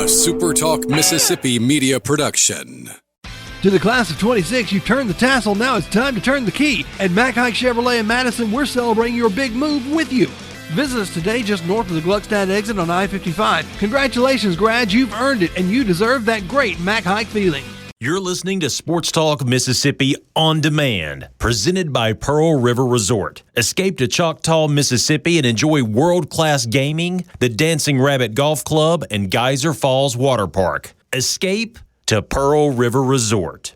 SuperTalk Mississippi media production. To the class of 26, you've turned the tassel, now it's time to turn the key. At Mack Hike Chevrolet in Madison, we're celebrating your big move with you. Visit us today just north of the Gluckstadt exit on I-55. Congratulations, grads, you've earned it, and you deserve that great Mack Hike feeling. You're listening to Sports Talk Mississippi On Demand, presented by Pearl River Resort. Escape to Choctaw, Mississippi, and enjoy world-class gaming, the Dancing Rabbit Golf Club, and Geyser Falls Water Park. Escape to Pearl River Resort.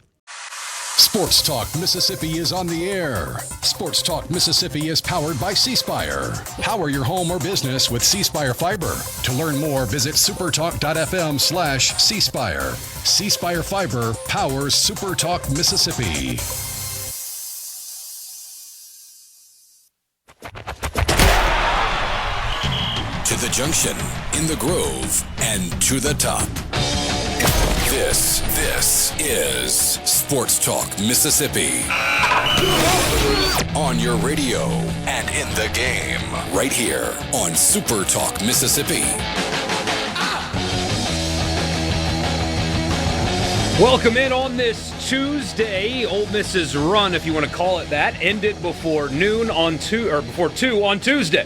Sports Talk Mississippi is on the air. Sports Talk Mississippi is powered by C-Spire. Power your home or business with C-Spire Fiber. To learn more, visit supertalk.fm/C-Spire. C-Spire Fiber powers SuperTalk Mississippi. To the junction, in the grove, and to the top. This is Sports Talk Mississippi. On your radio and in the game, right here on Super Talk Mississippi. Welcome in on this Tuesday. Ole Miss's run, if you want to call it that, ended before noon on before 2 on Tuesday.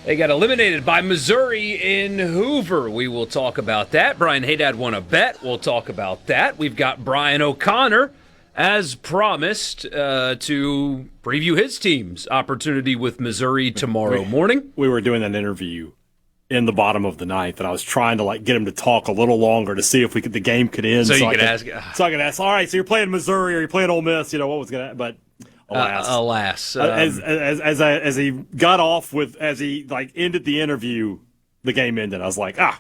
They got eliminated by Missouri in Hoover. We will talk about that. Brian Hadad won a bet. We'll talk about that. We've got Brian O'Connor, as promised, to preview his team's opportunity with Missouri tomorrow morning. We were doing an interview in the bottom of the ninth, and I was trying to get him to talk a little longer to see if the game could end. So I could ask. So I could ask, all right, so you're playing Missouri or you're playing Ole Miss, what was going to happen? But alas. As he got off as he ended the interview, the game ended. I was like, God,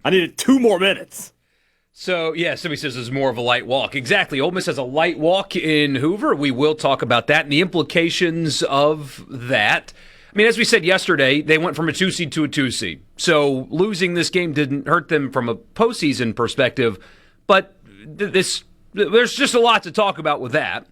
I needed 2 more minutes. So, somebody says it's more of a light walk. Exactly. Ole Miss has a light walk in Hoover. We will talk about that and the implications of that. I mean, as we said yesterday, they went from a 2 seed to a 2 seed. So losing this game didn't hurt them from a postseason perspective, but there's just a lot to talk about with that.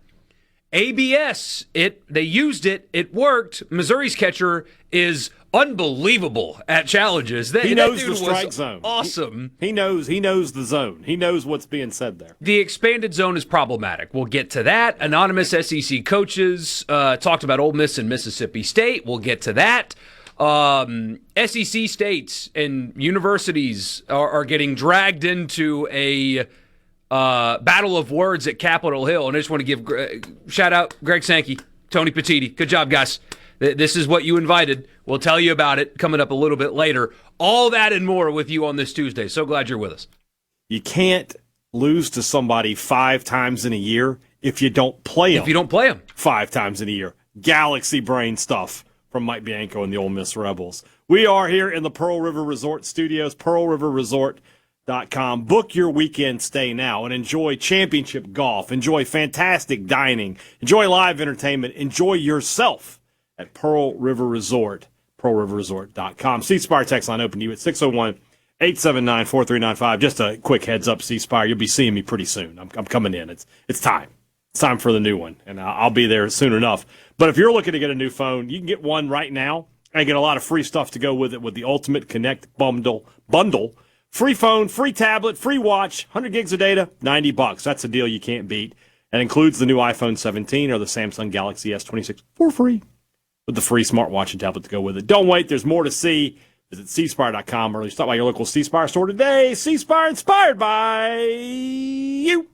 ABS, they used it. It worked. Missouri's catcher is unbelievable at challenges. He knows the strike zone. Awesome. He knows the zone. He knows what's being said there. The expanded zone is problematic. We'll get to that. Anonymous SEC coaches talked about Ole Miss and Mississippi State. We'll get to that. SEC states and universities are getting dragged into a battle of words at Capitol Hill, and I just want to give shout out Greg Sankey, Tony Petiti. Good job, guys. This is what you invited. We'll tell you about it coming up a little bit later. All that and more with you on this Tuesday. So glad you're with us. You can't lose to somebody 5 times in a year if you don't play them. If you don't play them 5 times in a year. Galaxy brain stuff from Mike Bianco and the Ole Miss Rebels. We are here in the Pearl River Resort studios, pearlriverresort.com. Book your weekend stay now and enjoy championship golf, enjoy fantastic dining, enjoy live entertainment, enjoy yourself at Pearl River Resort, pearlriverresort.com. C-Spire text line open to you at 601-879-4395. Just a quick heads up, C-Spire, you'll be seeing me pretty soon. I'm coming in. It's time. It's time for the new one, and I'll be there soon enough. But if you're looking to get a new phone, you can get one right now and get a lot of free stuff to go with it with the Ultimate Connect bundle. Free phone, free tablet, free watch, 100 gigs of data, $90. That's a deal you can't beat. And includes the new iPhone 17 or the Samsung Galaxy S26 for free with the free smartwatch and tablet to go with it. Don't wait. There's more to see. Visit cspire.com or stop by your local C-Spire store today. C-Spire, inspired by you.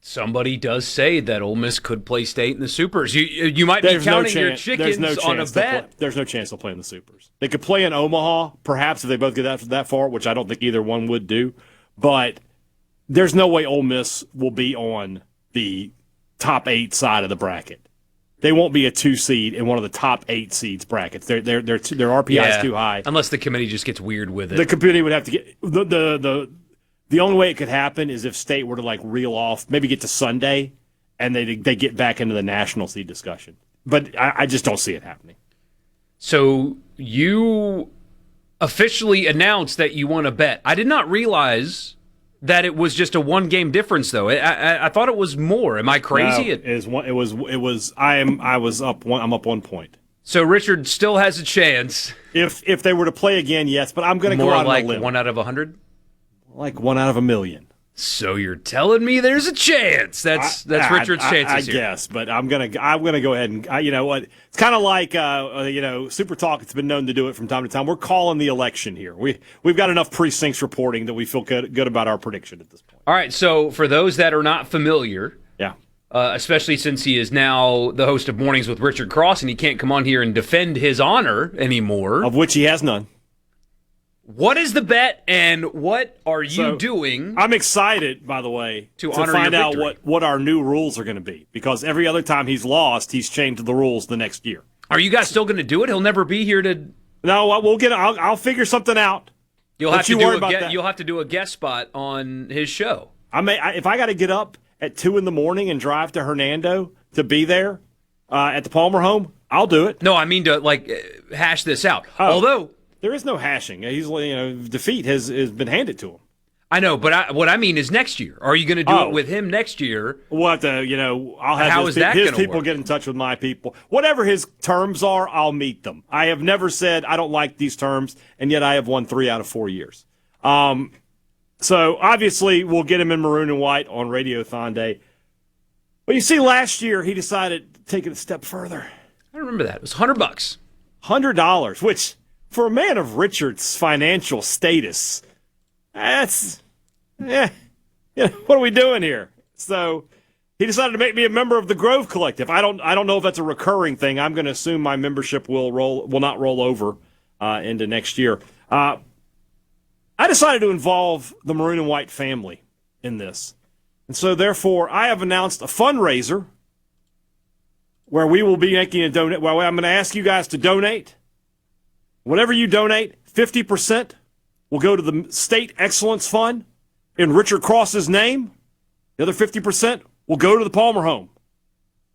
Somebody does say that Ole Miss could play state in the Supers. You might be counting your chickens on a bet. There's no chance they'll play in the Supers. They could play in Omaha, perhaps, if they both get that far, which I don't think either one would do. But there's no way Ole Miss will be on the top 8 side of the bracket. They won't be a 2 seed in one of the top 8 seeds brackets. Their RPI is too high. Unless the committee just gets weird with it. The committee would have to get the only way it could happen is if State were to reel off, maybe get to Sunday, and they get back into the national seed discussion. But I just don't see it happening. So you officially announced that you won a bet. I did not realize that it was just a 1-game difference, though. I thought it was more. Am I crazy? No, I'm up 1 point. So Richard still has a chance. If they were to play again, yes, but I'm going to go out like on a limb. 1 out of 100? Like 1 out of 1,000,000. So you're telling me there's a chance? That's Richard's chances I here. guess, but I'm gonna go ahead and you know what? It's kind of like SuperTalk. It's been known to do it from time to time. We're calling the election here. We've got enough precincts reporting that we feel good about our prediction at this point. All right. So for those that are not familiar, yeah, especially since he is now the host of Mornings with Richard Cross and he can't come on here and defend his honor anymore, of which he has none. What is the bet, and what are you doing? I'm excited, by the way, to find out what our new rules are going to be, because every other time he's lost, he's changed the rules the next year. Are you guys still going to do it? He'll never be here to. No, we'll get. I'll figure something out. You'll have to do a guest spot on his show. If I got to get up at 2 a.m. and drive to Hernando to be there at the Palmer home, I'll do it. No, I mean to hash this out. Although. There is no hashing. Defeat has been handed to him. I know, but what I mean is next year. Are you going to do it with him next year? We'll have to, I'll have his people get in touch with my people. Whatever his terms are, I'll meet them. I have never said I don't like these terms, and yet I have won 3 out of 4 years. So obviously we'll get him in maroon and white on Radiothon Day. But you see, last year he decided to take it a step further. I remember that. It was $100. $100, which... for a man of Richard's financial status, what are we doing here? So he decided to make me a member of the Grove Collective. I don't know if that's a recurring thing. I'm going to assume my membership will not roll over into next year. I decided to involve the Maroon and White family in this. And so therefore I have announced a fundraiser where we will be making a donate. Well, I'm going to ask you guys to donate. Whatever you donate, 50% will go to the State Excellence Fund in Richard Cross's name. The other 50% will go to the Palmer home.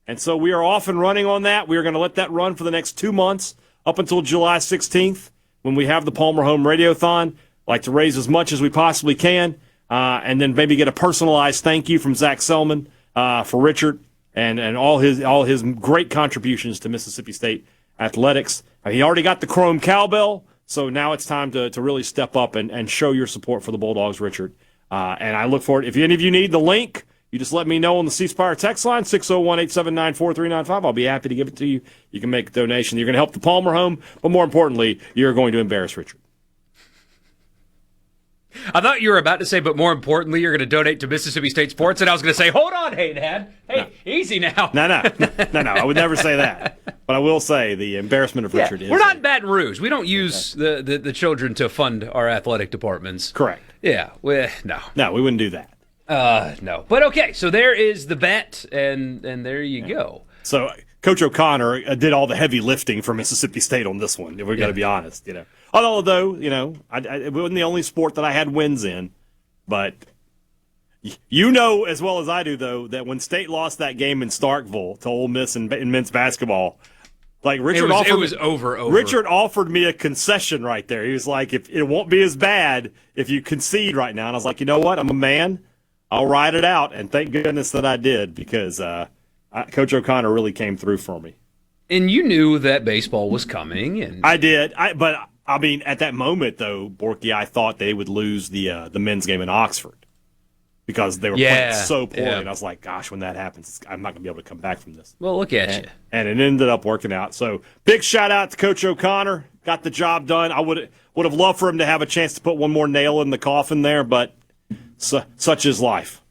And so we are off and running on that. We are going to let that run for the next 2 months up until July 16th when we have the Palmer Home Radiothon. Like to raise as much as we possibly can and then maybe get a personalized thank you from Zach Selman for Richard and all his great contributions to Mississippi State athletics. He already got the chrome cowbell, so now it's time to really step up and show your support for the Bulldogs, Richard. And I look forward. If any of you need the link, you just let me know on the C Spire text line, 601-879-4395. I'll be happy to give it to you. You can make a donation. You're going to help the Palmer home, but more importantly, you're going to embarrass Richard. I thought you were about to say, but more importantly, you're going to donate to Mississippi State Sports, and I was going to say, hold on, Hadad. Hey, easy now. No, I would never say that. But I will say the embarrassment of Richard is... We're not in Baton Rouge. We don't use the children to fund our athletic departments. Correct. Yeah, no. No, we wouldn't do that. No. But okay, so there is the bet, and there you go. So Coach O'Connor did all the heavy lifting for Mississippi State on this one, if we're going to be honest, Although, it wasn't the only sport that I had wins in. But you know as well as I do, though, that when State lost that game in Starkville to Ole Miss in men's basketball, like Richard it was over. Richard offered me a concession right there. He was like, "If it won't be as bad if you concede right now." And I was like, "You know what? I'm a man. I'll ride it out." And thank goodness that I did, because Coach O'Connor really came through for me. And you knew that baseball was coming, and I did. But at that moment, though, Borkey, I thought they would lose the men's game in Oxford because they were playing so poorly. Yeah. And I was like, gosh, when that happens, I'm not going to be able to come back from this. Well, look at you. And it ended up working out. So big shout out to Coach O'Connor. Got the job done. I would have loved for him to have a chance to put one more nail in the coffin there, but such is life.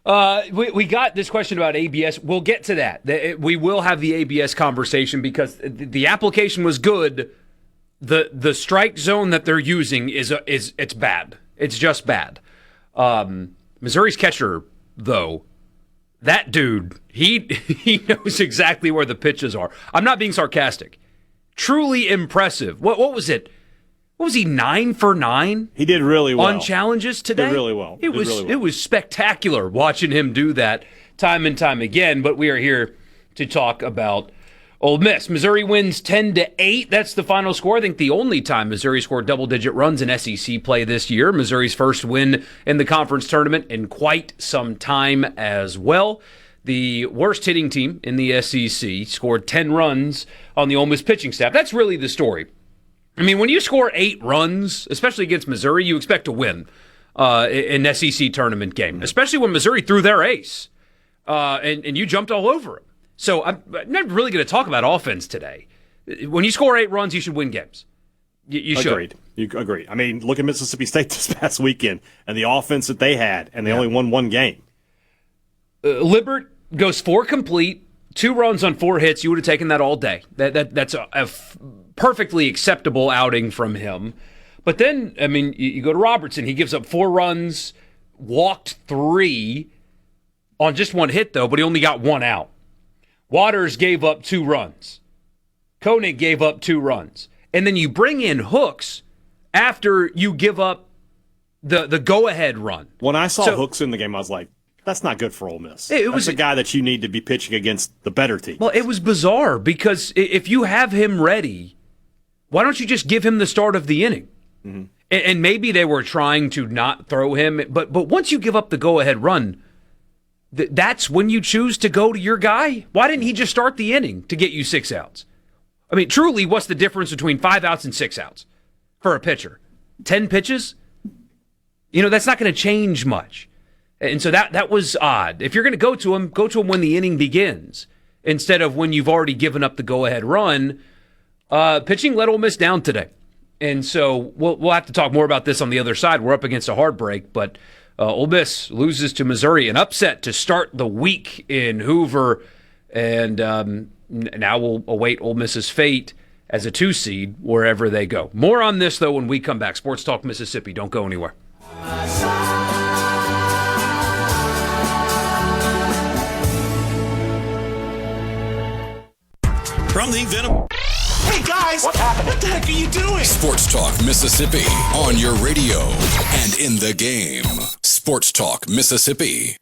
We got this question about ABS. We'll get to that. We will have the ABS conversation because the application was good. The strike zone that they're using is it's bad. It's just bad. Missouri's catcher, though, that dude, he knows exactly where the pitches are. I'm not being sarcastic. Truly impressive. What was it? What was he, 9 for 9? He did really well on challenges today. Did really well. It was spectacular watching him do that time and time again. But we are here to talk about Ole Miss. Missouri wins 10-8. That's the final score. I think the only time Missouri scored double-digit runs in SEC play this year. Missouri's first win in the conference tournament in quite some time as well. the worst hitting team in the SEC, scored 10 runs on the Ole Miss pitching staff. That's really the story. I mean, when you score 8 runs, especially against Missouri, you expect to win an SEC tournament game, especially when Missouri threw their ace and you jumped all over him. So I'm not really going to talk about offense today. When you score 8 runs, you should win games. You should. Agreed. You agree. I mean, look at Mississippi State this past weekend and the offense that they had, and they only won 1 game. Libbert goes 4 complete, 2 runs on 4 hits. You would have taken that all day. That's a perfectly acceptable outing from him. But then, I mean, you go to Robertson. He gives up 4 runs, walked 3 on just 1 hit, though, but he only got 1 out. Waters gave up 2 runs. Koenig gave up 2 runs. And then you bring in Hooks after you give up the go-ahead run. When I saw Hooks in the game, I was like, that's not good for Ole Miss. That's a guy that you need to be pitching against the better team. Well, it was bizarre because if you have him ready, why don't you just give him the start of the inning? Mm-hmm. And maybe they were trying to not throw him, but once you give up the go-ahead run, that's when you choose to go to your guy. Why didn't he just start the inning to get you 6 outs? I mean, truly, what's the difference between 5 outs and 6 outs for a pitcher? 10 pitches? That's not going to change much. And so that was odd. If you're going to go to him when the inning begins instead of when you've already given up the go-ahead run. Pitching let Ole Miss down today. And so we'll have to talk more about this on the other side. We're up against a hard break, but Ole Miss loses to Missouri, an upset to start the week in Hoover, and now we'll await Ole Miss's fate as a 2 seed wherever they go. More on this, though, when we come back. Sports Talk Mississippi. Don't go anywhere. From the Venom. Hey guys, what happened? What the heck are you doing? Sports Talk Mississippi on your radio and in the game. Sports Talk Mississippi.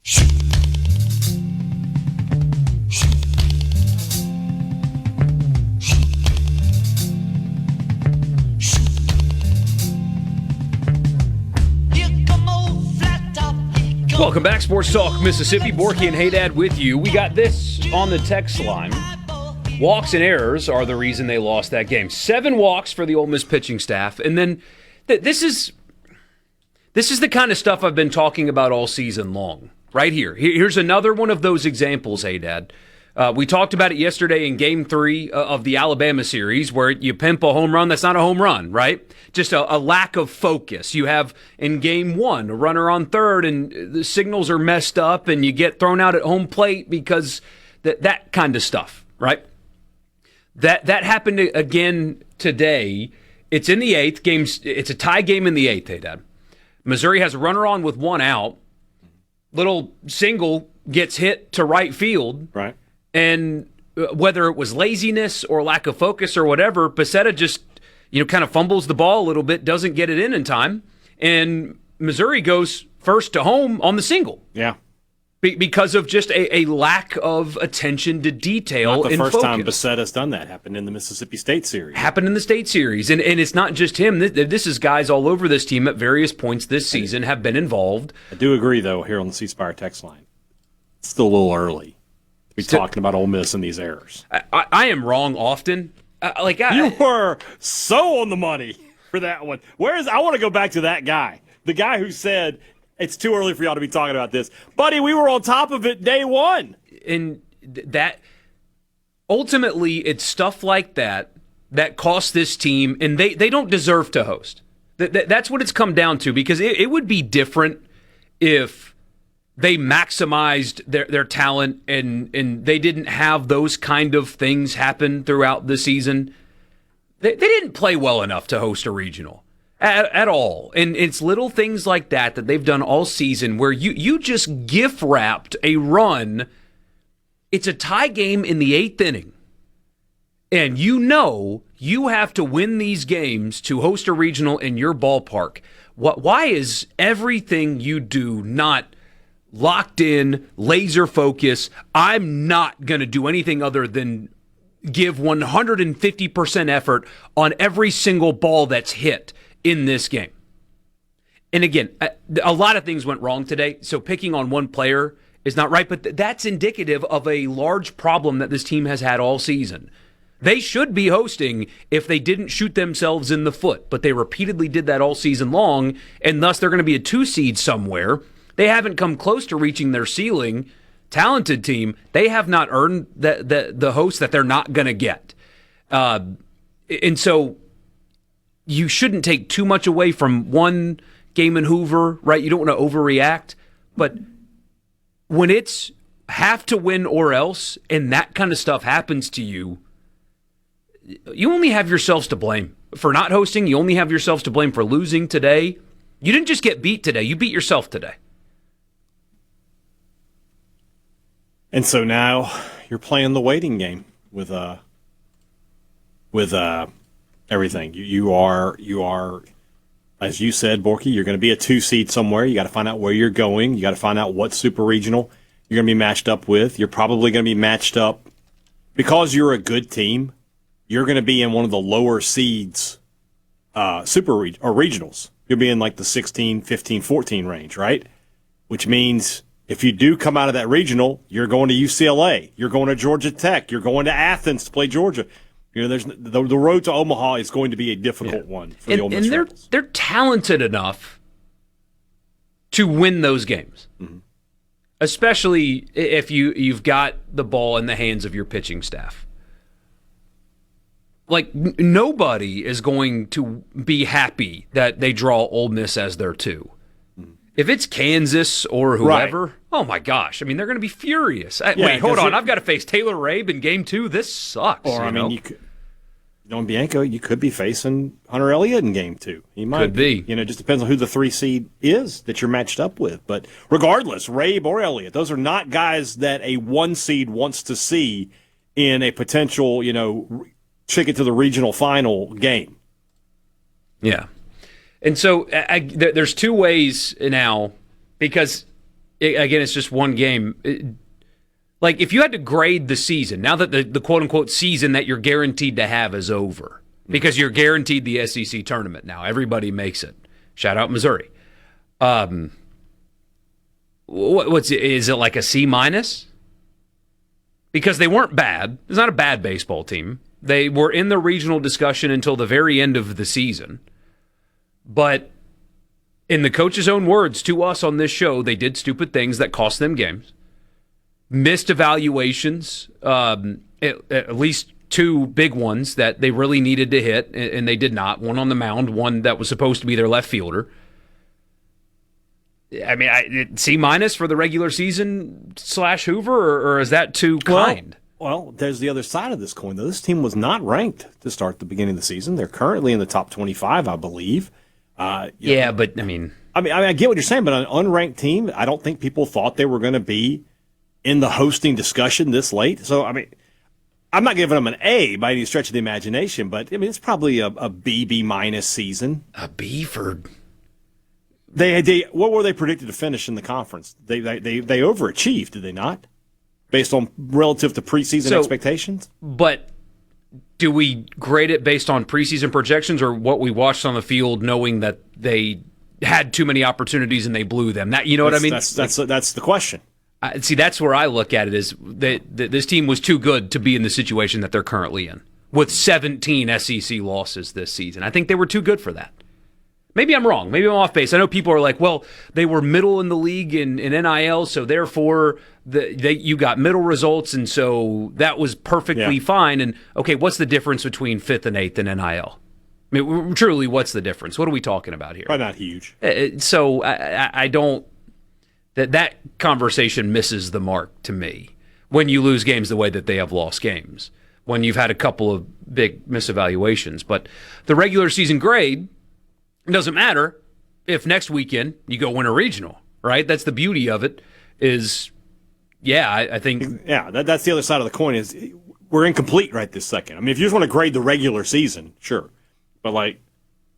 Welcome back, Sports Talk Mississippi. Borkey and Hadad with you. We got this on the text line. Walks and errors are the reason they lost that game. 7 walks for the Ole Miss pitching staff. And then this is the kind of stuff I've been talking about all season long. Right here. Here's another one of those examples, Hadad. We talked about it yesterday in Game 3 of the Alabama series where you pimp a home run. That's not a home run, right? Just a lack of focus. You have in Game 1 a runner on third and the signals are messed up and you get thrown out at home plate because that kind of stuff, right? That happened again today. It's in the 8th game. It's a tie game in the 8th, Hadad. Missouri has a runner on with 1 out. Little single gets hit to right field. Right. And whether it was laziness or lack of focus or whatever, Pacetta just, kind of fumbles the ball a little bit, doesn't get it in time, and Missouri goes first to home on the single. Yeah. Because of just a lack of attention to detail and focus. Not the first time Pacetta's done that. Happened in the Mississippi State series. And it's not just him. This is guys all over this team at various points this season have been involved. I do agree, though, here on the C Spire text line. It's still a little early to be talking about Ole Miss and these errors. I am wrong often. You were so on the money for that one. I want to go back to that guy. The guy who said, it's too early for y'all to be talking about this. Buddy, we were on top of it day one. And that, ultimately, it's stuff like that costs this team, and they don't deserve to host. That's what it's come down to, because it would be different if they maximized their talent and they didn't have those kind of things happen throughout the season. They didn't play well enough to host a regional. At all. And it's little things like that they've done all season where you just gift-wrapped a run. It's a tie game in the 8th inning. And you have to win these games to host a regional in your ballpark. Why is everything you do not locked in, laser focus? I'm not going to do anything other than give 150% effort on every single ball that's hit in this game. And again, a lot of things went wrong today, so picking on one player is not right, but that's indicative of a large problem that this team has had all season. They should be hosting if they didn't shoot themselves in the foot, but they repeatedly did that all season long, and thus they're going to be a 2 seed somewhere. They haven't come close to reaching their ceiling. Talented team, they have not earned the host that they're not going to get. And so you shouldn't take too much away from one game in Hoover, right? You don't want to overreact, but when it's have to win or else, and that kind of stuff happens to you, you only have yourselves to blame for not hosting. You only have yourselves to blame for losing today. You didn't just get beat today. You beat yourself today. And so now you're playing the waiting game with everything. You are, as you said, Borkey, you're going to be a 2 seed somewhere. You got to find out where you're going. You got to find out what super regional you're going to be matched up with. You're probably going to be matched up because you're a good team. You're going to be in one of the lower seeds, or regionals. You'll be in like the 16, 15, 14 range, right? Which means if you do come out of that regional, you're going to UCLA. You're going to Georgia Tech. You're going to Athens to play Georgia. You know, there's the road to Omaha is going to be a difficult one for the Ole Miss Rebels. They're talented enough to win those games, especially if you've got the ball in the hands of your pitching staff. Like, nobody is going to be happy that they draw Ole Miss as their 2. If it's Kansas or whoever, right. Oh my gosh. I mean, they're going to be furious. Wait, hold on. I've got to face Taylor Rabe in game 2. This sucks. Or, I mean, Don Bianco, you could be facing Hunter Elliott in game 2. He might could be. You know, it just depends on who the 3 seed is that you're matched up with. But regardless, Rabe or Elliott, those are not guys that a 1 seed wants to see in a potential, ticket to the regional final game. Yeah. And so there's 2 ways now, because, again, it's just one game. Like, if you had to grade the season, now that the quote-unquote season that you're guaranteed to have is over, because you're guaranteed the SEC tournament now. Everybody makes it. Shout out Missouri. Is it like a C-? Because they weren't bad. It's not a bad baseball team. They were in the regional discussion until the very end of the season. But in the coach's own words to us on this show, they did stupid things that cost them games. Missed evaluations, at least 2 big ones that they really needed to hit, and they did not. One on the mound, one that was supposed to be their left fielder. I mean, C- for the regular season / Hoover, or is that too kind? Well, there's the other side of this coin, though. This team was not ranked to start the beginning of the season. They're currently in the top 25, I believe. But I mean, I get what you're saying, but an unranked team, I don't think people thought they were going to be in the hosting discussion this late. So, I mean, I'm not giving them an A by any stretch of the imagination, but I mean, it's probably a B, B- season. A B for they what were they predicted to finish in the conference? They overachieved, did they not? Based on relative to preseason expectations? But do we grade it based on preseason projections or what we watched on the field, knowing that they had too many opportunities and they blew them? That, you know what I mean? That's the question. See, that's where I look at it, is that this team was too good to be in the situation that they're currently in, with 17 SEC losses this season. I think they were too good for that. Maybe I'm wrong. Maybe I'm off base. I know people are like, well, they were middle in the league in NIL, so therefore you got middle results, and so that was perfectly fine. And, okay, what's the difference between 5th and 8th in NIL? I mean, truly, what's the difference? What are we talking about here? Probably not huge. So I don't – that conversation misses the mark to me when you lose games the way that they have lost games, when you've had a couple of big misevaluations. But the regular season grade – it doesn't matter if next weekend you go win a regional, right? That's the beauty of it is, I think. Yeah, that's the other side of the coin is we're incomplete right this second. I mean, if you just want to grade the regular season, sure. But,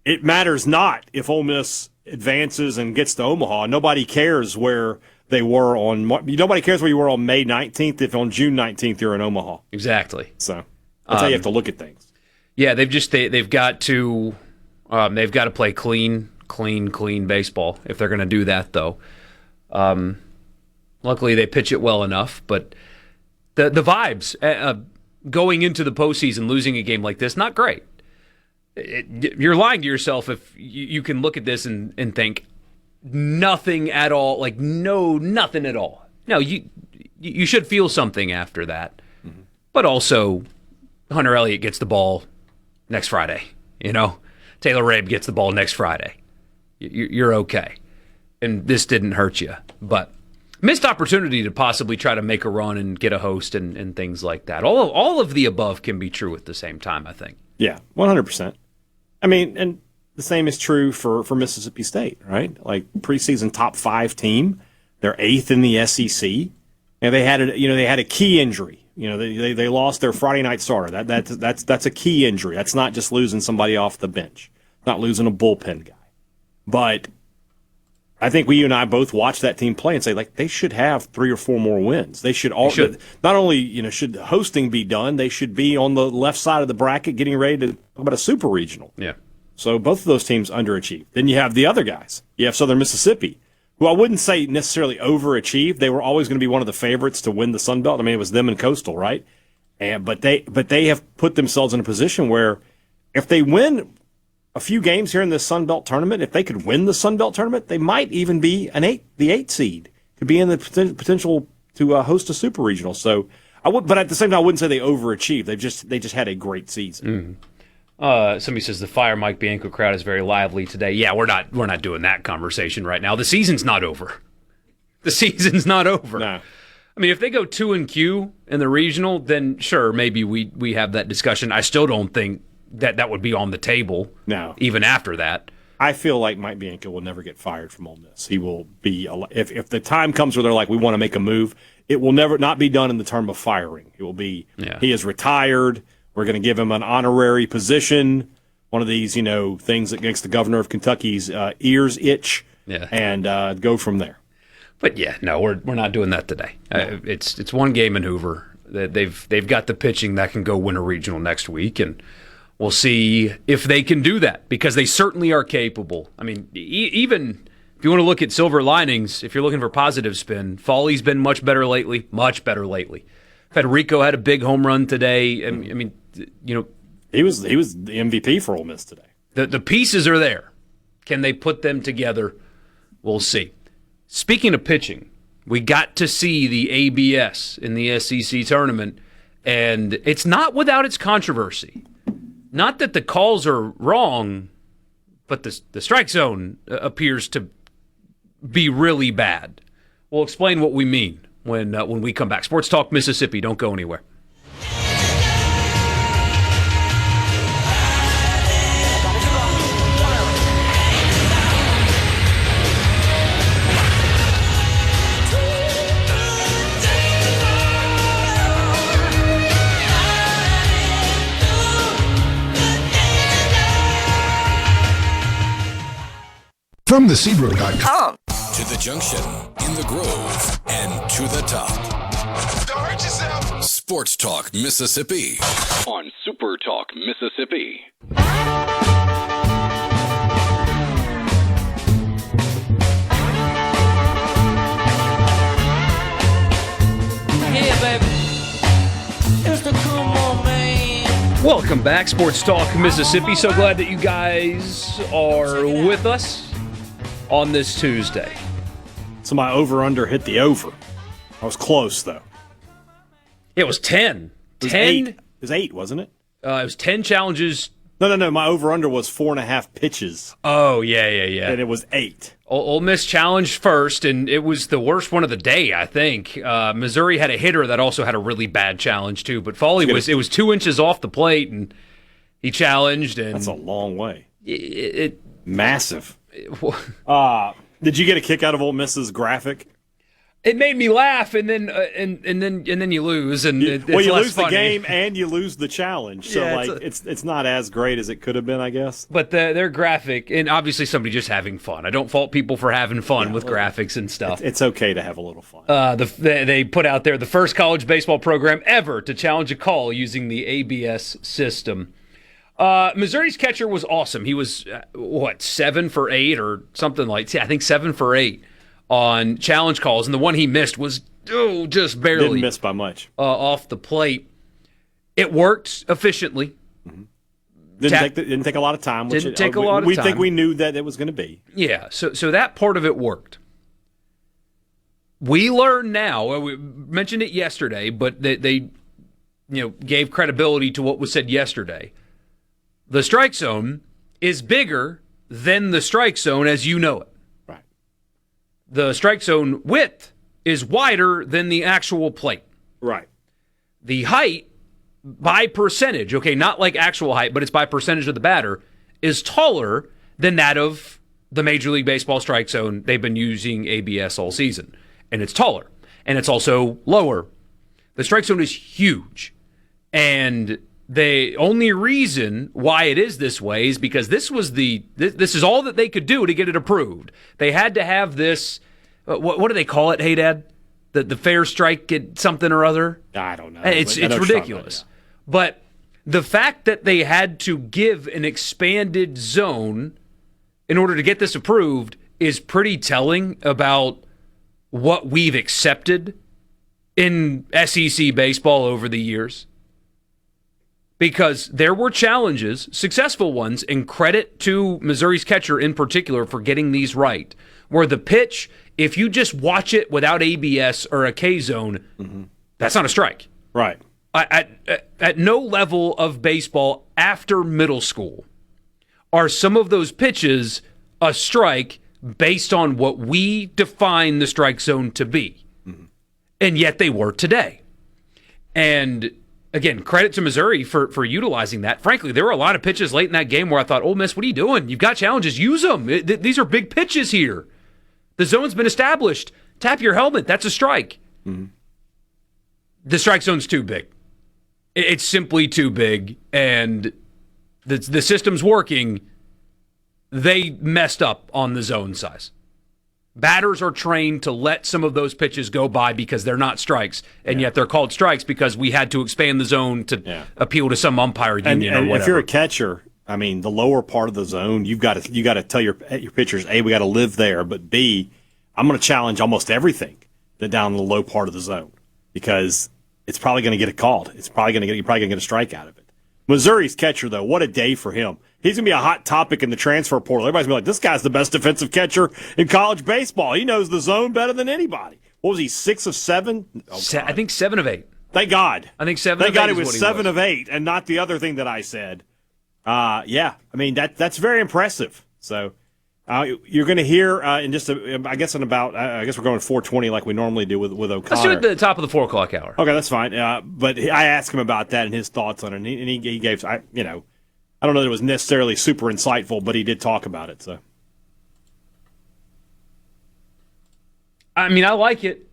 it matters not if Ole Miss advances and gets to Omaha. Nobody cares where they were nobody cares where you were on May 19th if on June 19th you're in Omaha. Exactly. So that's how you have to look at things. Yeah, they've got to... they've got to play clean baseball if they're going to do that, though. Luckily, they pitch it well enough, but the vibes going into the postseason, losing a game like this, not great. You're lying to yourself if you can look at this and think nothing at all, like nothing at all. No, you should feel something after that. Mm-hmm. But also, Hunter Elliott gets the ball next Friday. Taylor Rabe gets the ball next Friday. You're okay. And this didn't hurt you. But missed opportunity to possibly try to make a run and get a host and things like that. All of the above can be true at the same time, I think. Yeah, 100%. I mean, and the same is true for Mississippi State, right? Like preseason top 5 team. They're 8th in the SEC. And they had a key injury. They lost their Friday night starter. That's a key injury. That's not just losing somebody off the bench. Not losing a bullpen guy. But I think you and I both watch that team play and say, like, they should have 3 or 4 more wins. They should not only, should hosting be done, they should be on the left side of the bracket getting ready to talk about a super regional. Yeah. So both of those teams underachieved. Then you have the other guys. You have Southern Mississippi, who I wouldn't say necessarily overachieved. They were always going to be one of the favorites to win the Sun Belt. I mean, it was them and Coastal, right? But they have put themselves in a position where if they win a few games here in this Sun Belt tournament, if they could win the Sun Belt tournament, they might even be the 8 seed. Could be in the potential to host a super regional. So but at the same time, I wouldn't say they overachieved. They just had a great season. Mm-hmm. Somebody says the Fire Mike Bianco crowd is very lively today. Yeah, we're not doing that conversation right now. The season's not over. The season's not over. No. I mean, if they go 2-Q in the regional, then sure, maybe we have that discussion. I still don't think that would be on the table. No. Even after that. I feel like Mike Bianco will never get fired from Ole Miss. He will be if the time comes where they're like, we want to make a move, it will never not be done in the term of firing. It will be He is retired. We're going to give him an honorary position, one of these things that makes the governor of Kentucky's ears itch, and go from there. But no, we're not doing that today. No. It's one game in Hoover. They've got the pitching that can go win a regional next week, and we'll see if they can do that, because they certainly are capable. I mean, even if you want to look at silver linings, if you're looking for positive spin, Foley's been much better lately. Federico had a big home run today. I mean, he was the MVP for Ole Miss today. The pieces are there. Can they put them together? We'll see. Speaking of pitching, we got to see the ABS in the SEC tournament, and it's not without its controversy. Not that the calls are wrong, but the strike zone appears to be really bad. We'll explain what we mean when we come back. Sports Talk Mississippi. Don't go anywhere. From thecebro.com to the junction, in the Grove, and to the top. Don't hurt yourself. Sports Talk Mississippi on SuperTalk Mississippi. Yeah, baby. It's the Come On Man. Welcome back, Sports Talk Mississippi. So glad that you guys are with us on this Tuesday. So my over-under hit the over. I was close, though. It was 10. It was 10? It was 8, wasn't it? It was 10 challenges. No. My over-under was 4.5 pitches. Oh, yeah. And it was 8. Ole Miss challenged first, and it was the worst one of the day, I think. Missouri had a hitter that also had a really bad challenge, too. But Foley it was 2 inches off the plate, and he challenged. And that's a long way. Massive. Did you get a kick out of Ole Miss's graphic? It made me laugh, and then you lose, and you lose funny. The game and you lose the challenge. So it's not as great as it could have been, I guess. But their graphic, and obviously somebody just having fun. I don't fault people for having fun with graphics and stuff. It's okay to have a little fun. They put out there the first college baseball program ever to challenge a call using the ABS system. Missouri's catcher was awesome. He was 7 for 8 or something like. I think 7 for 8. on challenge calls, and the one he missed was just barely didn't miss by much off the plate. It worked efficiently. Didn't take a lot of time. We think we knew that it was going to be. Yeah, so that part of it worked. We learn now. We mentioned it yesterday, but they gave credibility to what was said yesterday. The strike zone is bigger than the strike zone as you know it. Right. The strike zone width is wider than the actual plate. Right. The height, by percentage, okay, not like actual height, but it's by percentage of the batter, is taller than that of the Major League Baseball strike zone. They've been using ABS all season, and it's taller, and it's also lower. The strike zone is huge, and the only reason why it is this way is because this is all that they could do to get it approved. They had to have this, what do they call it, Hadad? The fair strike at something or other? I don't know. It's ridiculous. But the fact that they had to give an expanded zone in order to get this approved is pretty telling about what we've accepted in SEC baseball over the years. Because there were challenges, successful ones, and credit to Missouri's catcher in particular for getting these right, where the pitch, if you just watch it without ABS or a K-zone, that's not a strike. Right. At no level of baseball after middle school are some of those pitches a strike based on what we define the strike zone to be. And yet they were today. And again, credit to Missouri for utilizing that. Frankly, there were a lot of pitches late in that game where I thought, Ole Miss, what are you doing? You've got challenges. Use them. These are big pitches here. The zone's been established. Tap your helmet. That's a strike. The strike zone's too big. It's simply too big, and the system's working. They messed up on the zone size. Batters are trained to let some of those pitches go by because they're not strikes, and yet they're called strikes because we had to expand the zone to appeal to some umpire union or whatever. If you're a catcher, I mean, the lower part of the zone, you got to tell your pitchers, A, we got to live there, but B, I'm going to challenge almost everything down in the low part of the zone because it's probably going to get it called. You're probably going to get a strike out of it. Missouri's catcher, though, what a day for him. He's going to be a hot topic in the transfer portal. Everybody's going to be like, this guy's the best defensive catcher in college baseball. He knows the zone better than anybody. What was he, 6 of 7? I think 7 of 8. Thank God. I think 7 Thank of 8 God is it was what he 7 of 8 and not the other thing that I said. I mean, that's very impressive. So you're going to hear I guess we're going 4:20 like we normally do with O'Connor. Let's do it at the top of the 4 o'clock hour. Okay, that's fine. But I asked him about that and his thoughts on it, and he gave, I don't know that it was necessarily super insightful, but he did talk about it. So, I mean, I like it.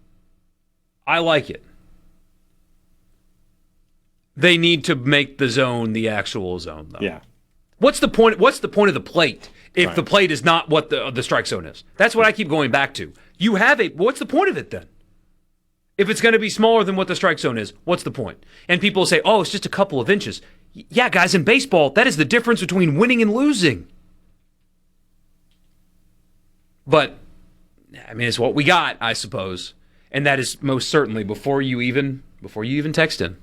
They need to make the zone the actual zone, though. Yeah. What's the point? What's the point of the plate if the plate is not what the strike zone is? That's what I keep going back to. You have what's the point of it then? If it's going to be smaller than what the strike zone is, what's the point? And people say, oh, it's just a couple of inches. Yeah, guys, in baseball, that is the difference between winning and losing. But, I mean, it's what we got, I suppose. And that is most certainly, before you even text in,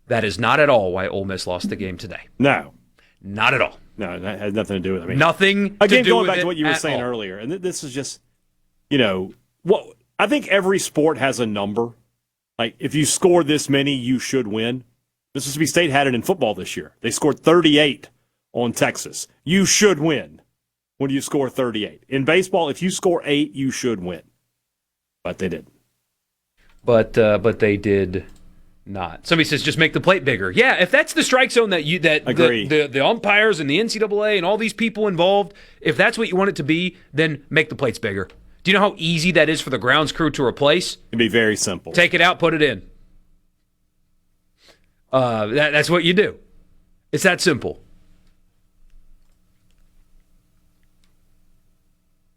that is not at all why Ole Miss lost the game today. No. Not at all. No, that has nothing to do with it. I mean, nothing again, to do going with back it to what you were saying earlier, and this is just, I think every sport has a number. Like, if you score this many, you should win. Mississippi State had it in football this year. They scored 38 on Texas. You should win when you score 38. In baseball, if you score 8, you should win. But they didn't. But they did not. Somebody says just make the plate bigger. Yeah, if that's the strike zone that the umpires and the NCAA and all these people involved, if that's what you want it to be, then make the plates bigger. Do you know how easy that is for the grounds crew to replace? It'd be very simple. Take it out, put it in. That's what you do. It's that simple.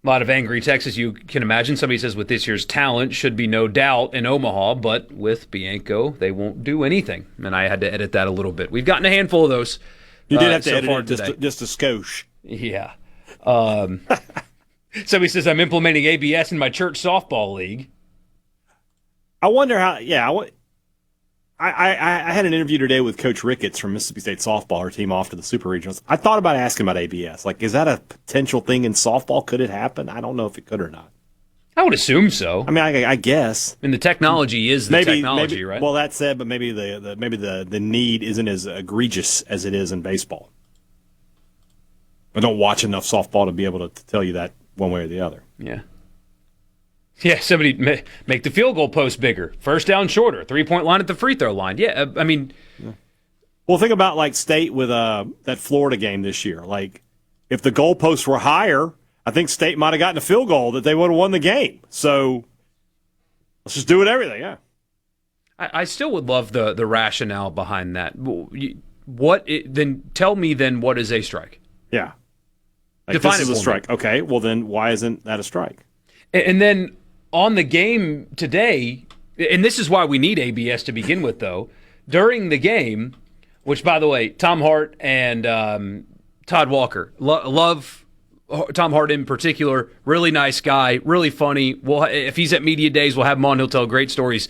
A lot of angry texts, as you can imagine. Somebody says with this year's talent should be no doubt in Omaha, but with Bianco, they won't do anything. And I had to edit that a little bit. We've gotten a handful of those. You did have to edit it just a skosh. Yeah. Somebody says I'm implementing ABS in my church softball league. I wonder how. Yeah, I had an interview today with Coach Ricketts from Mississippi State softball, her team off to the Super Regionals. I thought about asking about ABS. Like, is that a potential thing in softball? Could it happen? I don't know if it could or not. I would assume so. I mean, I guess. And the technology is the technology, right? Well, that said, but maybe the need isn't as egregious as it is in baseball. I don't watch enough softball to be able to tell you that one way or the other. Yeah. Yeah, somebody make the field goal post bigger. First down shorter. 3-point line at the free throw line. Yeah, I mean. Yeah. Well, think about like State with that Florida game this year. Like, if the goalposts were higher, I think State might have gotten a field goal that they would have won the game. So let's just do it everything, yeah. I still would love the rationale behind that. Then tell me then what is a strike? Yeah. Like, define this it is a for strike. me. Okay, well then why isn't that a strike? And then on the game today, and this is why we need ABS to begin with, though, during the game, which, by the way, Tom Hart and Todd Walker, love Tom Hart in particular, really nice guy, really funny. If he's at media days, we'll have him on. He'll tell great stories.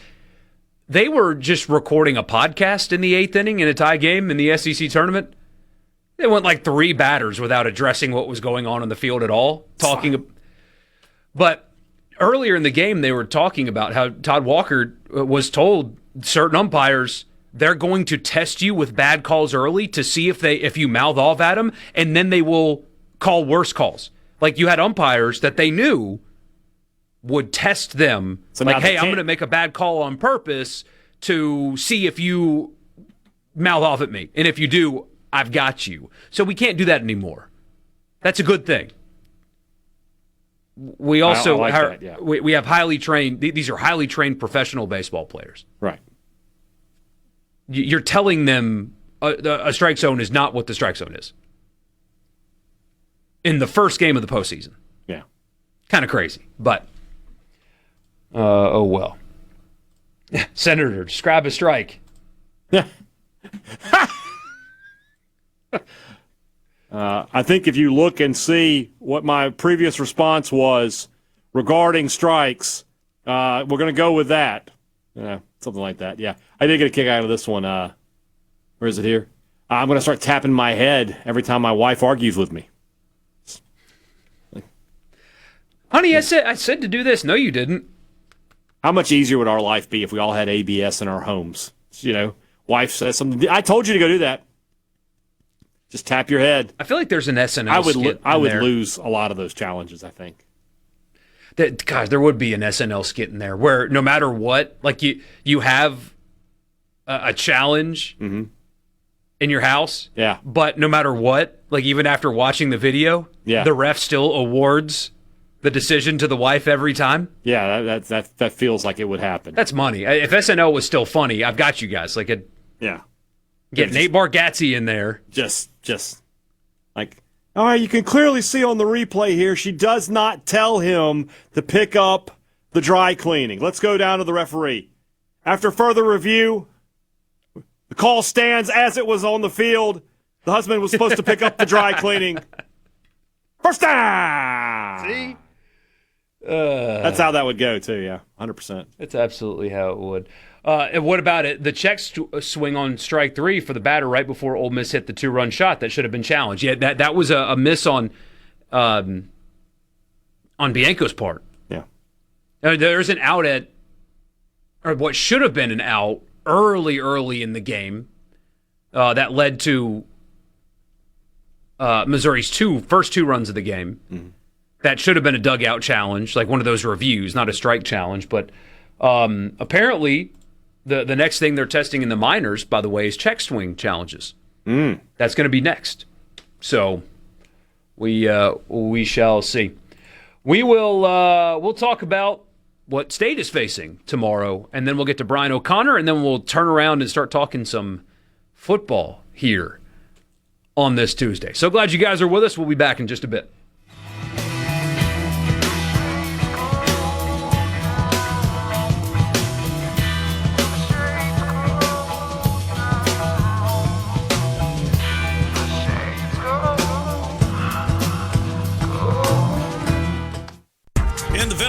They were just recording a podcast in the 8th inning in a tie game in the SEC tournament. They went like 3 batters without addressing what was going on the field at all. But earlier in the game, they were talking about how Todd Walker was told certain umpires they're going to test you with bad calls early to see if you mouth off at them, and then they will call worse calls. Like, you had umpires that they knew would test them. So like, hey, I'm going to make a bad call on purpose to see if you mouth off at me. And if you do, I've got you. So we can't do that anymore. That's a good thing. We also I like that, yeah. we have highly trained. These are highly trained professional baseball players. Right. You're telling them a strike zone is not what the strike zone is. In the first game of the postseason. Yeah. Kind of crazy, but oh well. Senator, describe a strike. Yeah. I think if you look and see what my previous response was regarding strikes, we're going to go with that. Something like that, yeah. I did get a kick out of this one. Where is it here? I'm going to start tapping my head every time my wife argues with me. Honey, I said to do this. No, you didn't. How much easier would our life be if we all had ABS in our homes? You know, wife says something. I told you to go do that. Just tap your head. I feel like there's an SNL I would lose a lot of those challenges, I think. Gosh, there would be an SNL skit in there where no matter what, like you have a challenge in your house. Yeah. But no matter what, like even after watching the video, the ref still awards the decision to the wife every time. Yeah, that feels like it would happen. That's money. If SNL was still funny, I've got you guys. Like get Nate Bargatze in there. Just like, all right, you can clearly see on the replay here, she does not tell him to pick up the dry cleaning. Let's go down to the referee. After further review, the call stands as it was on the field. The husband was supposed to pick up the dry cleaning. First down! See? That's how that would go, too, yeah, 100%. That's absolutely how it would. And what about it? The check swing on strike 3 for the batter right before Ole Miss hit the 2-run shot that should have been challenged. Yeah, that was a miss on Bianco's part. Yeah. There's an out or what should have been an out early in the game that led to Missouri's first 2 runs of the game. Mm-hmm. That should have been a dugout challenge, like one of those reviews, not a strike challenge. But apparently the next thing they're testing in the minors, by the way, is check swing challenges. That's going to be next. So we shall see. We'll talk about what State is facing tomorrow, and then we'll get to Brian O'Connor, and then we'll turn around and start talking some football here on this Tuesday. So glad you guys are with us. We'll be back in just a bit.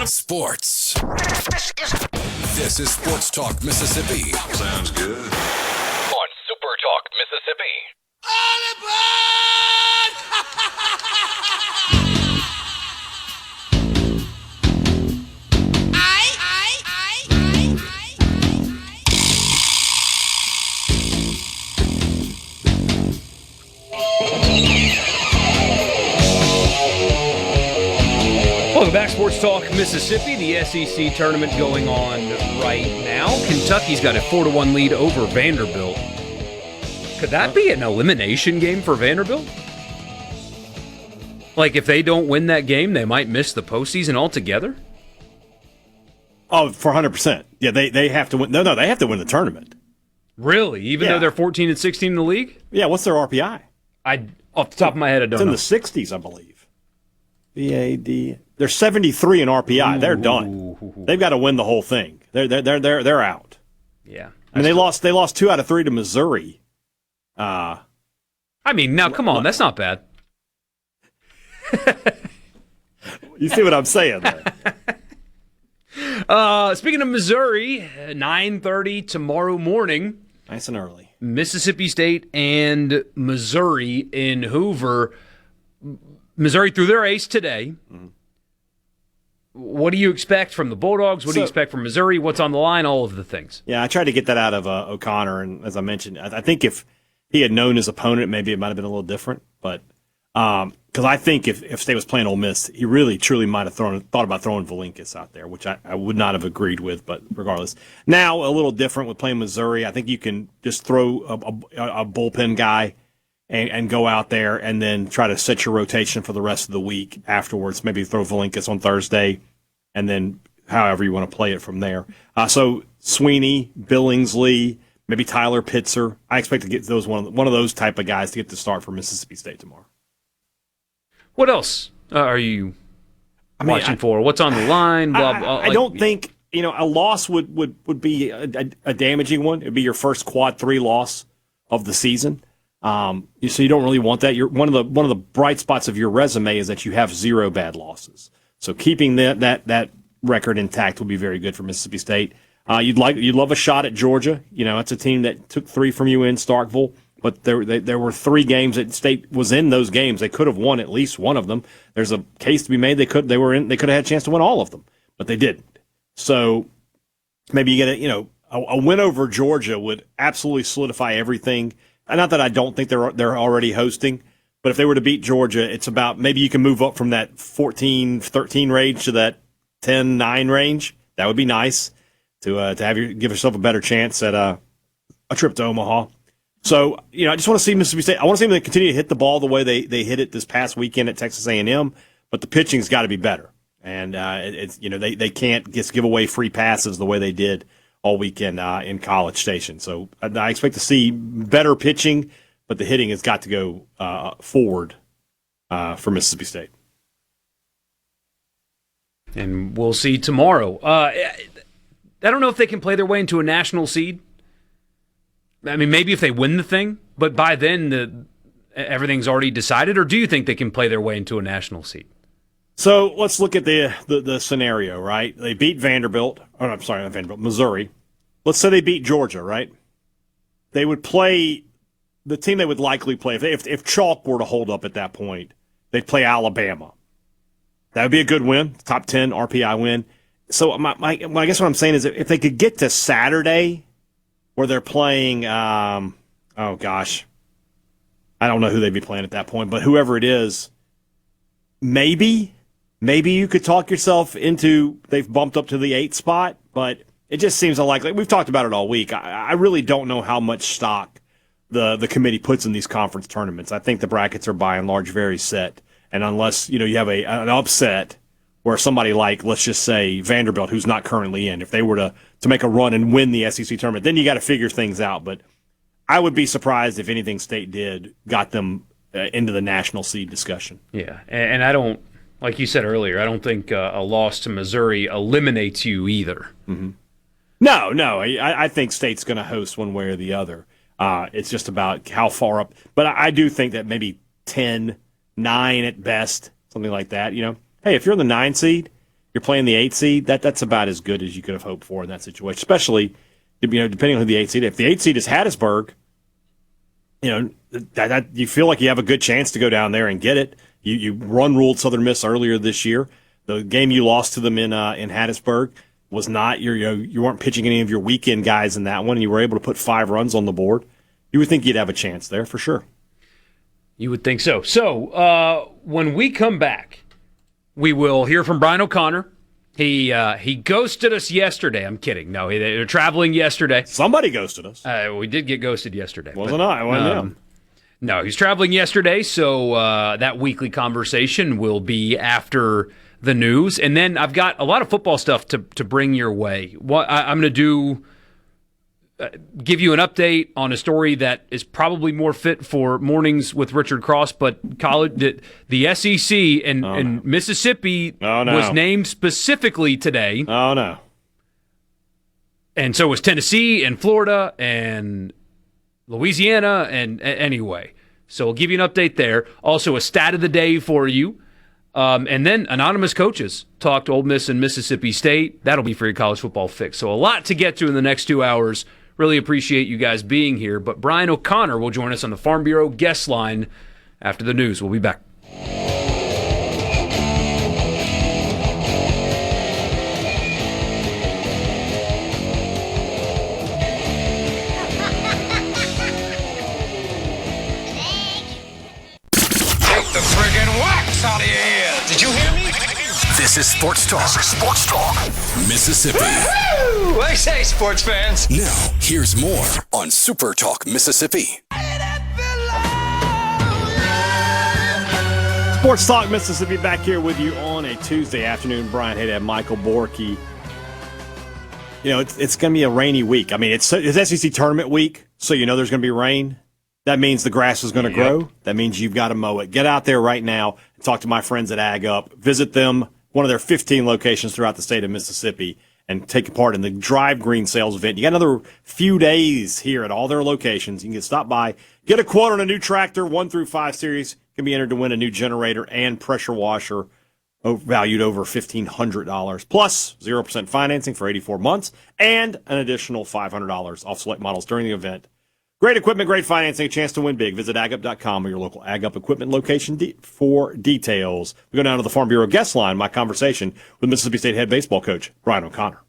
Sports. This is Sports Talk Mississippi. Sounds good. On Super Talk Mississippi. Welcome back, Sports Talk Mississippi. The SEC tournament going on right now. Kentucky's got a 4-1 lead over Vanderbilt. Could that be an elimination game for Vanderbilt? Like, if they don't win that game, they might miss the postseason altogether? Oh, for 100%. Yeah, they have to win. No, they have to win the tournament. Really? Even though they're 14 and 16 in the league? Yeah, what's their RPI? Off the top of my head, I don't know. It's in the 60s, I believe. VAD. They're 73 in RPI. They're done. They've got to win the whole thing. They're out. Yeah. And they lost 2 out of 3 to Missouri. I mean, now come on, that's not bad. You see what I'm saying there? Speaking of Missouri, 9:30 tomorrow morning. Nice and early. Mississippi State and Missouri in Hoover. Missouri threw their ace today. Mm-hmm. What do you expect from the Bulldogs? What do you expect from Missouri? What's on the line? All of the things. Yeah, I tried to get that out of O'Connor, and as I mentioned, I think if he had known his opponent, maybe it might have been a little different. But because I think if State was playing Ole Miss, he really, truly might have thought about throwing Valinkis out there, which I would not have agreed with, but regardless. Now, a little different with playing Missouri. I think you can just throw a bullpen guy and go out there and then try to set your rotation for the rest of the week afterwards. Maybe throw Valinkis on Thursday and then however you want to play it from there. So Sweeney, Billingsley, maybe Tyler Pitzer. I expect to get those one of those type of guys to get the start for Mississippi State tomorrow. What else are you watching for? What's on the line? I don't think a loss would be a damaging one. It'd be your first quad 3 loss of the season. So you don't really want that. One of the bright spots of your resume is that you have 0 bad losses. So keeping that record intact will be very good for Mississippi State. You'd love a shot at Georgia. It's a team that took 3 from you in Starkville, but there were 3 games that State was in those games. They could have won at least one of them. There's a case to be made. They could have had a chance to win all of them, but they didn't. So maybe you get a win over Georgia would absolutely solidify everything. Not that I don't think they're already hosting, but if they were to beat Georgia, it's about maybe you can move up from that 14-13 range to that 10-9 range. That would be nice to give yourself a better chance at a trip to Omaha. So I just want to see Mississippi State. I want to see them continue to hit the ball the way they hit it this past weekend at Texas A&M, but the pitching's got to be better, and they can't just give away free passes the way they did all weekend in College Station. So I expect to see better pitching, but the hitting has got to go forward for Mississippi State. And we'll see tomorrow. I don't know if they can play their way into a national seed. I mean, maybe if they win the thing, but by then everything's already decided, or do you think they can play their way into a national seed? So let's look at the scenario, right? They beat Vanderbilt. Oh, I'm sorry, not Vanderbilt, Missouri. Let's say they beat Georgia, right? They would play the team they would likely play. If chalk were to hold up at that point, they'd play Alabama. That would be a good win, top 10 RPI win. So I guess what I'm saying is if they could get to Saturday where they're playing, I don't know who they'd be playing at that point, but whoever it is, maybe you could talk yourself into they've bumped up to the 8th spot, but it just seems unlikely. We've talked about it all week. I really don't know how much stock the committee puts in these conference tournaments. I think the brackets are by and large very set, and unless you have an upset where somebody like, let's just say, Vanderbilt, who's not currently in, if they were to make a run and win the SEC tournament, then you got to figure things out. But I would be surprised if anything State did got them into the national seed discussion. Yeah, and I don't, like you said earlier, I don't think a loss to Missouri eliminates you either. Mm-hmm. No, I think State's going to host one way or the other. It's just about how far up. But I do think that maybe 10, 9 at best, something like that. Hey, if you're in the 9 seed you're playing the 8 seed. That's about as good as you could have hoped for in that situation, especially depending on who the 8 seed. If the 8 seed is Hattiesburg, that you feel like you have a good chance to go down there and get it. You run-ruled Southern Miss earlier this year. The game you lost to them in Hattiesburg was not you weren't pitching any of your weekend guys in that one, and you were able to put 5 runs on the board. You would think you'd have a chance there for sure. You would think so. So when we come back, we will hear from Brian O'Connor. He ghosted us yesterday. I'm kidding. No, they were traveling yesterday. Somebody ghosted us. We did get ghosted yesterday. Wasn't I? It wasn't him. No, he's traveling yesterday, so that weekly conversation will be after the news. And then I've got a lot of football stuff to bring your way. I'm going to give you an update on a story that is probably more fit for mornings with Richard Cross, but college, the SEC and Mississippi was named specifically today. Oh, no. And so was Tennessee and Florida and Louisiana, and anyway. So we'll give you an update there. Also, a stat of the day for you. And then anonymous coaches talked Ole Miss and Mississippi State. That'll be for your college football fix. So a lot to get to in the next 2 hours. Really appreciate you guys being here. But Brian O'Connor will join us on the Farm Bureau guest line after the news. We'll be back. Out of your ears. Did you hear me? This is Sports Talk. Sports Talk, Mississippi. Woo! I say, sports fans. Now, here's more on Super Talk, Mississippi. Sports Talk Mississippi back here with you on a Tuesday afternoon. Brian Hadad, Michael Borkey. It's going to be a rainy week. I mean, it's SEC tournament week, so there's going to be rain. That means the grass is going to grow. That means you've got to mow it. Get out there right now and talk to my friends at Ag Up. Visit them, one of their 15 locations throughout the state of Mississippi, and take part in the Drive Green sales event. You got another few days here at all their locations. You can stop by, get a quote on a new tractor, 1 through 5 series. Can be entered to win a new generator and pressure washer valued over $1,500, plus 0% financing for 84 months and an additional $500 off select models during the event. Great equipment, great financing, a chance to win big. Visit agup.com or your local Ag Up equipment location for details. We go down to the Farm Bureau guest line, my conversation with Mississippi State head baseball coach Brian O'Connor.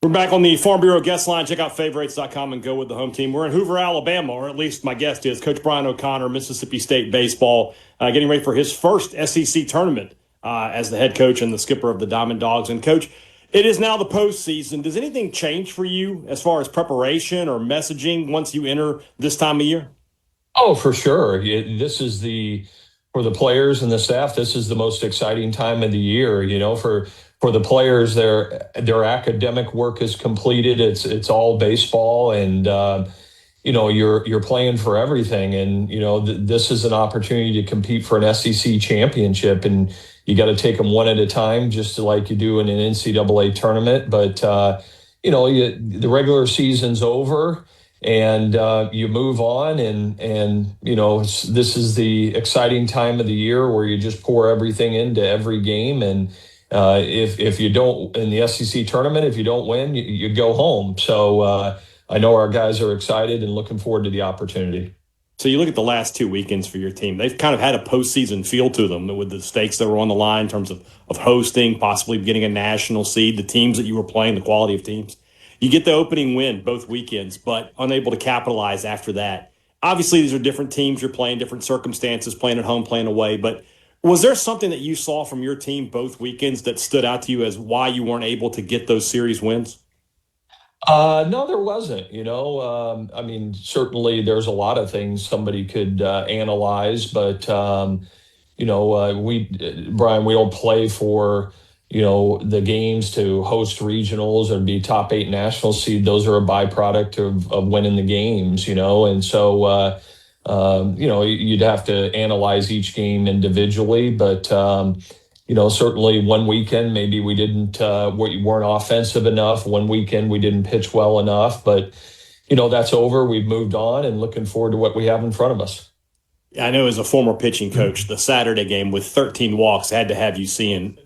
We're back on the Farm Bureau guest line. Check out favorites.com and go with the home team. We're in Hoover, Alabama, or at least my guest is Coach Brian O'Connor, Mississippi State baseball, getting ready for his first SEC tournament as the head coach and the skipper of the Diamond Dogs. And, Coach, it is now the postseason. Does anything change for you as far as preparation or messaging once you enter this time of year? Oh, for sure. This is for the players and the staff, this is the most exciting time of the year. For the players, their academic work is completed. It's all baseball, and you're playing for everything. And this is an opportunity to compete for an SEC championship, and you got to take them one at a time, just like you do in an NCAA tournament. But, the regular season's over and you move on. And this is the exciting time of the year where you just pour everything into every game. And if you don't, in the SEC tournament, if you don't win, you go home. So I know our guys are excited and looking forward to the opportunity. So you look at the last 2 weekends for your team. They've kind of had a postseason feel to them with the stakes that were on the line in terms of hosting, possibly getting a national seed, the teams that you were playing, the quality of teams. You get the opening win both weekends, but unable to capitalize after that. Obviously, these are different teams. You're playing different circumstances, playing at home, playing away. But was there something that you saw from your team both weekends that stood out to you as why you weren't able to get those series wins? No, there wasn't. Certainly there's a lot of things somebody could analyze, but Brian, we don't play for the games to host regionals or be top 8 national seed. Those are a byproduct of winning the games, and so you'd have to analyze each game individually, but certainly one weekend, maybe we weren't offensive enough. One weekend we didn't pitch well enough, but that's over. We've moved on and looking forward to what we have in front of us. I know as a former pitching coach, the Saturday game with 13 walks had to have you seeing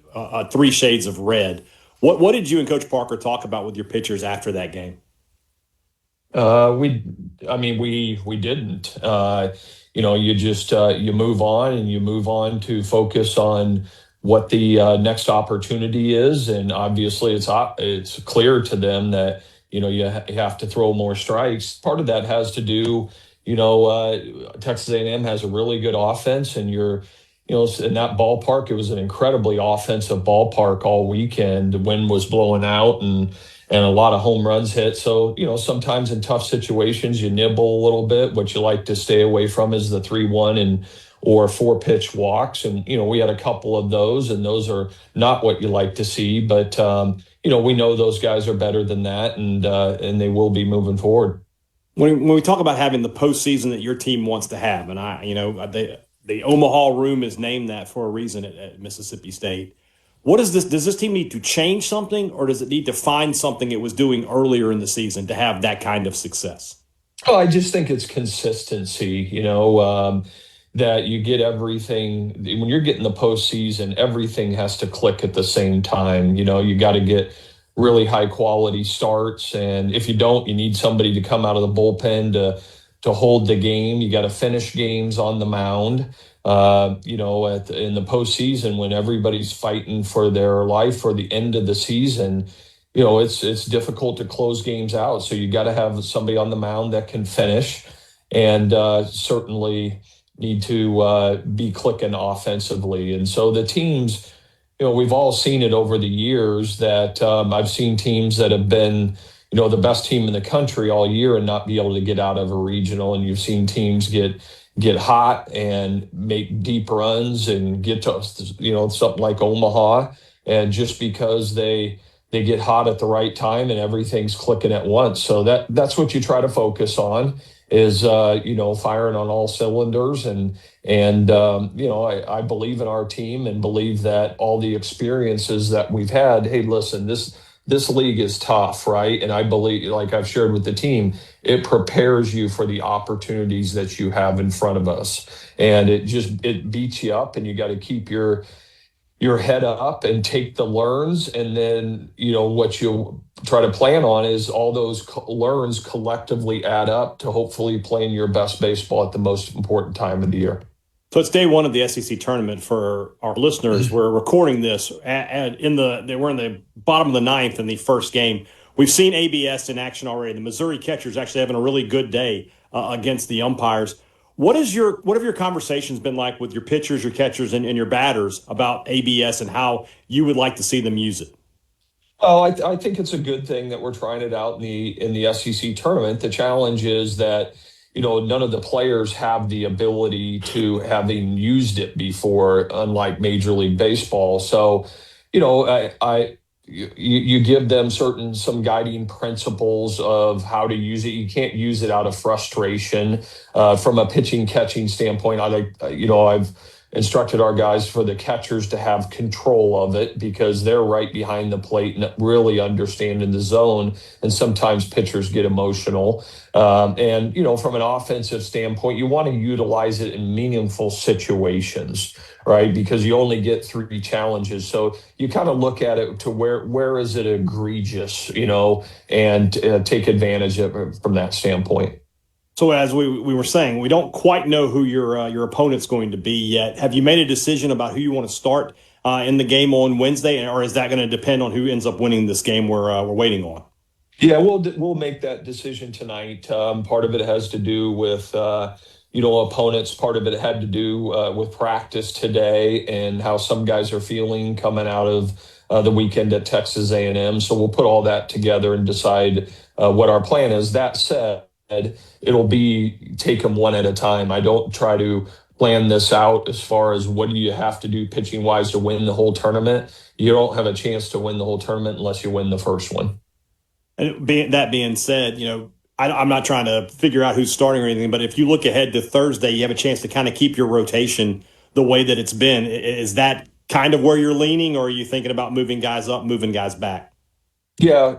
three shades of red. What did you and Coach Parker talk about with your pitchers after that game? We didn't. You just you move on and you move on to focus on what the next opportunity is, and obviously it's clear to them that you have to throw more strikes. Part of that has to do, Texas A&M has a really good offense, and in that ballpark, it was an incredibly offensive ballpark all weekend. The wind was blowing out and a lot of home runs hit. So, sometimes in tough situations, you nibble a little bit. What you like to stay away from is the 3-1 or 4-pitch walks. And, we had a couple of those, and those are not what you like to see. But, we know those guys are better than that, and they will be moving forward. When we talk about having the postseason that your team wants to have, and the Omaha room is named that for a reason at Mississippi State. What is this? Does this team need to change something, or does it need to find something it was doing earlier in the season to have that kind of success? Oh, I just think it's consistency, that you get everything. When you're getting the postseason, everything has to click at the same time. You got to get really high quality starts. And if you don't, you need somebody to come out of the bullpen to hold the game. You got to finish games on the mound. In the postseason, when everybody's fighting for their life for the end of the season, it's difficult to close games out. So you got to have somebody on the mound that can finish, and certainly need to be clicking offensively. And so the teams, we've all seen it over the years that I've seen teams that have been, the best team in the country all year and not be able to get out of a regional. And you've seen teams get hot and make deep runs and get to, something like Omaha. And just because they get hot at the right time and everything's clicking at once. So that's what you try to focus on is, firing on all cylinders. And I believe in our team and believe that all the experiences that we've had, hey, listen, this league is tough, right? And I believe, like I've shared with the team, it prepares you for the opportunities that you have in front of us. And it beats you up, and you got to keep your head up and take the learns. And then, what you try to plan on is all those learns collectively add up to hopefully playing your best baseball at the most important time of the year. So it's day one of the SEC tournament for our listeners. We're recording this we're in the bottom of the ninth in the first game. We've seen ABS in action already. The Missouri catcher's actually having a really good day against the umpires. What have your conversations been like with your pitchers, your catchers, and your batters about ABS and how you would like to see them use it? Oh, I think it's a good thing that we're trying it out in the SEC tournament. The challenge is that none of the players have the ability to having used it before, unlike Major League Baseball. So, you give them some guiding principles of how to use it. You can't use it out of frustration. From a pitching catching standpoint, I've instructed our guys for the catchers to have control of it because they're right behind the plate and really understanding the zone. And sometimes pitchers get emotional. And from an offensive standpoint, you want to utilize it in meaningful situations, right? Because you only get 3 challenges. So you kind of look at it to where is it egregious, and take advantage of it from that standpoint. So as we were saying, we don't quite know who your opponent's going to be yet. Have you made a decision about who you want to start in the game on Wednesday, or is that going to depend on who ends up winning this game we're waiting on? Yeah, we'll make that decision tonight. Part of it has to do with opponents. Part of it had to do with practice today and how some guys are feeling coming out of the weekend at Texas A&M. So we'll put all that together and decide what our plan is. That said, it'll be take them one at a time. I don't try to plan this out as far as what do you have to do pitching wise to win the whole tournament. You don't have a chance to win the whole tournament unless you win the first one. And that being said, I'm not trying to figure out who's starting or anything, but if you look ahead to Thursday, you have a chance to kind of keep your rotation the way that it's been. Is that kind of where you're leaning, or are you thinking about moving guys up, moving guys back? Yeah,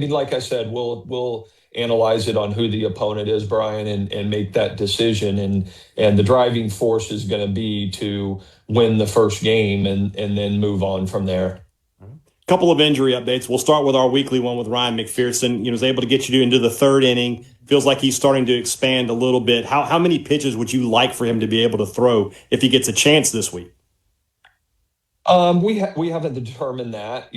like I said, we'll analyze it on who the opponent is, Brian, and make that decision. And the driving force is going to be to win the first game and then move on from there. Couple of injury updates. We'll start with our weekly one with Ryan McPherson. Was able to get you into the third inning. Feels like he's starting to expand a little bit. How many pitches would you like for him to be able to throw if he gets a chance this week? We haven't determined that.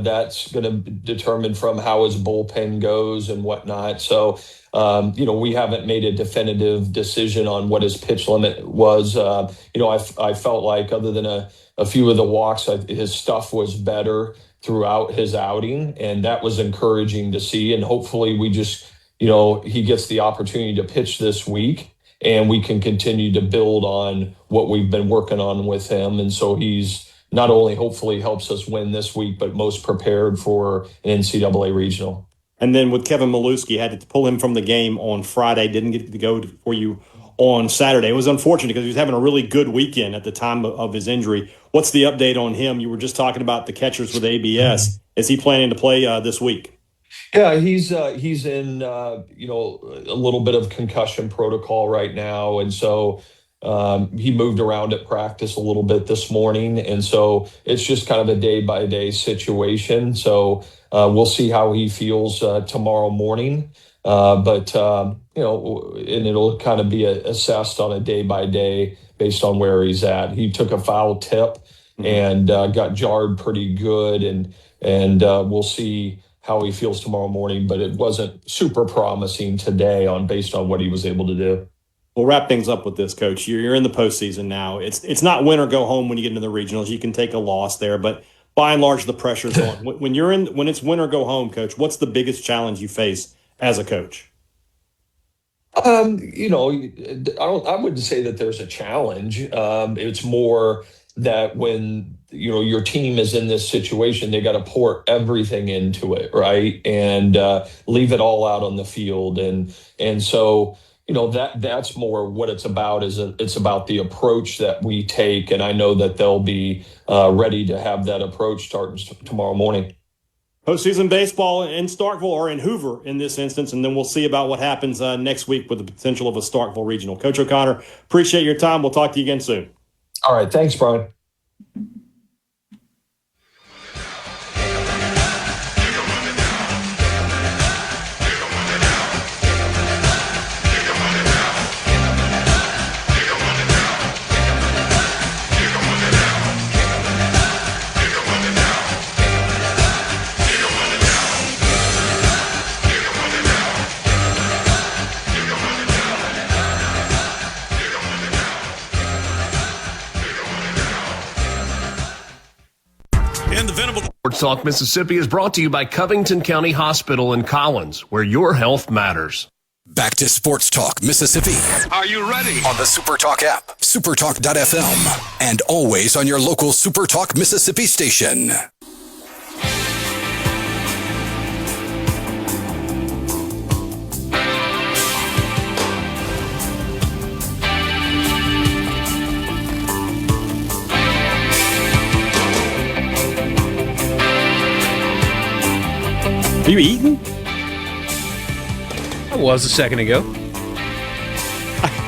That's going to determine from how his bullpen goes and whatnot. So, we haven't made a definitive decision on what his pitch limit was. I felt like other than a few of the walks, his stuff was better throughout his outing, and that was encouraging to see. And hopefully we just, he gets the opportunity to pitch this week, and we can continue to build on what we've been working on with him. And so he's not only hopefully helps us win this week, but most prepared for an NCAA regional. And then with Kevin Maluski, had to pull him from the game on Friday, didn't get to go for you on Saturday. It was unfortunate because he was having a really good weekend at the time of his injury. What's the update on him? You were just talking about the catchers with ABS. Is he planning to play this week? Yeah, he's in a little bit of concussion protocol right now, and so he moved around at practice a little bit this morning, and so it's just kind of a day-by-day situation. So we'll see how he feels tomorrow morning, but and it'll kind of be assessed on a day-by-day based on where he's at. He took a foul tip and got jarred pretty good, and we'll see how he feels tomorrow morning, but it wasn't super promising today based on what he was able to do. We'll wrap things up with this, Coach. You're in the postseason now. It's not win or go home when you get into the regionals. You can take a loss there, but by and large, the pressure's on. When it's win or go home, Coach, what's the biggest challenge you face as a coach? I wouldn't say that there's a challenge. It's more that when your team is in this situation, they got to pour everything into it, right, and leave it all out on the field, and so. That's more what it's about. It's about the approach that we take, and I know that they'll be ready to have that approach starting tomorrow morning. Postseason baseball in Starkville or in Hoover in this instance, and then we'll see about what happens next week with the potential of a Starkville regional. Coach O'Connor, appreciate your time. We'll talk to you again soon. All right, thanks, Brian. Sports Talk Mississippi is brought to you by Covington County Hospital in Collins, where your health matters. Back to Sports Talk Mississippi. Are you ready? On the SuperTalk app, supertalk.fm, and always on your local SuperTalk Mississippi station. Are you eating? I was a second ago.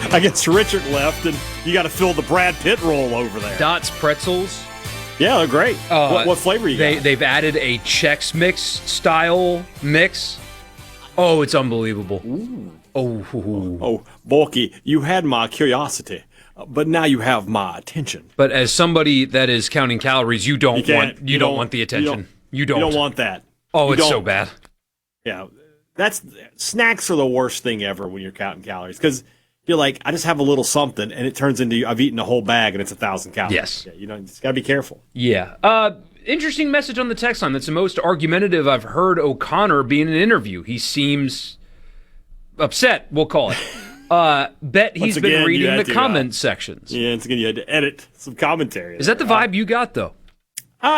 I guess Richard left, and you got to fill the Brad Pitt role over there. Dots Pretzels. Yeah, they're great. What flavor you got? They've added a Chex Mix style mix. Oh, it's unbelievable. Ooh. Oh, Borkey, you had my curiosity, but now you have my attention. But as somebody that is counting calories, you don't want the attention. You don't want that. Oh, it's so bad. Yeah, snacks are the worst thing ever when you're counting calories because you're like, I just have a little something, and it turns into I've eaten a whole bag and it's 1,000 calories. Yes, yeah, you just gotta be careful. Yeah. Interesting message on the text line. That's the most argumentative I've heard O'Connor be in an interview. He seems upset. We'll call it. Bet he's been reading the comment sections. Yeah, it's again you had to edit some commentary. Is that the vibe you got though?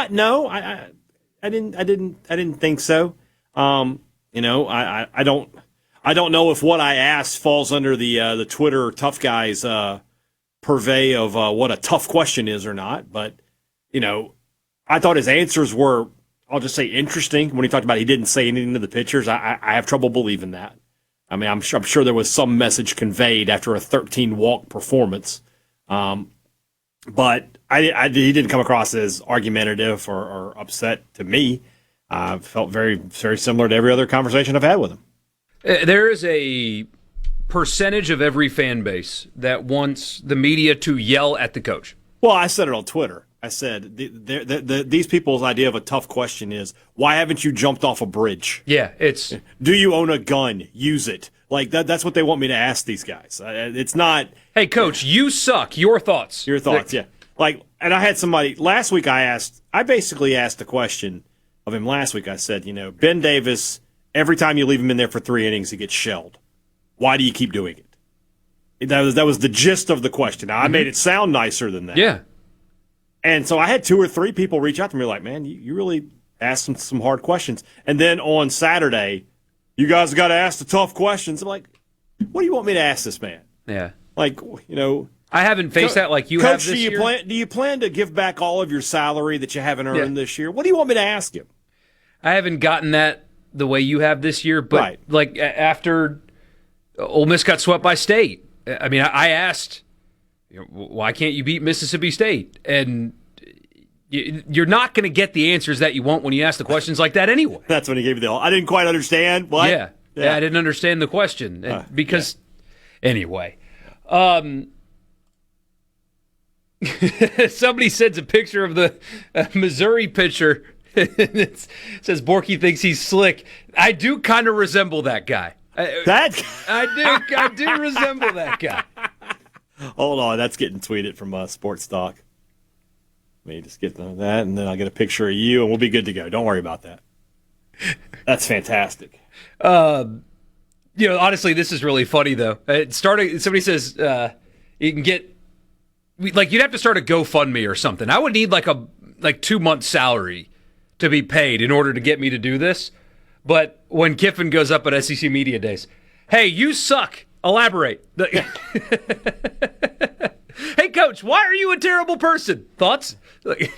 No, I didn't think so. I don't know if what I asked falls under the Twitter tough guys purvey of what a tough question is or not. But I thought his answers were I'll just say interesting. When he talked about he didn't say anything to the pitchers, I have trouble believing that. I mean, I'm sure there was some message conveyed after a 13-walk performance. But he didn't come across as argumentative or upset to me. Felt very, very similar to every other conversation I've had with him. There is a percentage of every fan base that wants the media to yell at the coach. Well, I said it on Twitter. I said these people's idea of a tough question is, why haven't you jumped off a bridge? Yeah, it's... Do you own a gun? Use it. Like, that's what they want me to ask these guys. It's not... Hey, Coach, you suck. Your thoughts. Your thoughts, yeah. Like, and I had somebody... Last week I basically asked the question of him last week. I said, Ben Davis, every time you leave him in there for 3 innings, he gets shelled. Why do you keep doing it? That was the gist of the question. Now, I made it sound nicer than that. Yeah. And so I had 2 or 3 people reach out to me like, man, you really asked some hard questions. And then on Saturday, you guys got to ask the tough questions. I'm like, what do you want me to ask this man? Yeah. Like, I haven't faced that like you have this year. Do you plan to give back all of your salary that you haven't earned this year? What do you want me to ask him? I haven't gotten that the way you have this year, but like after Ole Miss got swept by State, I mean, I asked, why can't you beat Mississippi State? And you're not going to get the answers that you want when you ask the questions like that anyway. That's when he gave you I didn't quite understand. What? Yeah, I didn't understand the question. Anyway. Somebody sends a picture of the Missouri pitcher. It says Borkey thinks he's slick. I do kind of resemble that guy. I do resemble that guy. Hold on, that's getting tweeted from Sports Talk. Let me just get that, and then I'll get a picture of you, and we'll be good to go. Don't worry about that. That's fantastic. Honestly, this is really funny though. Somebody says you can get you'd have to start a GoFundMe or something. I would need like 2 months' salary to be paid in order to get me to do this. But when Kiffin goes up at SEC Media Days, hey, you suck. Elaborate. Hey, Coach, why are you a terrible person? Thoughts? Coach,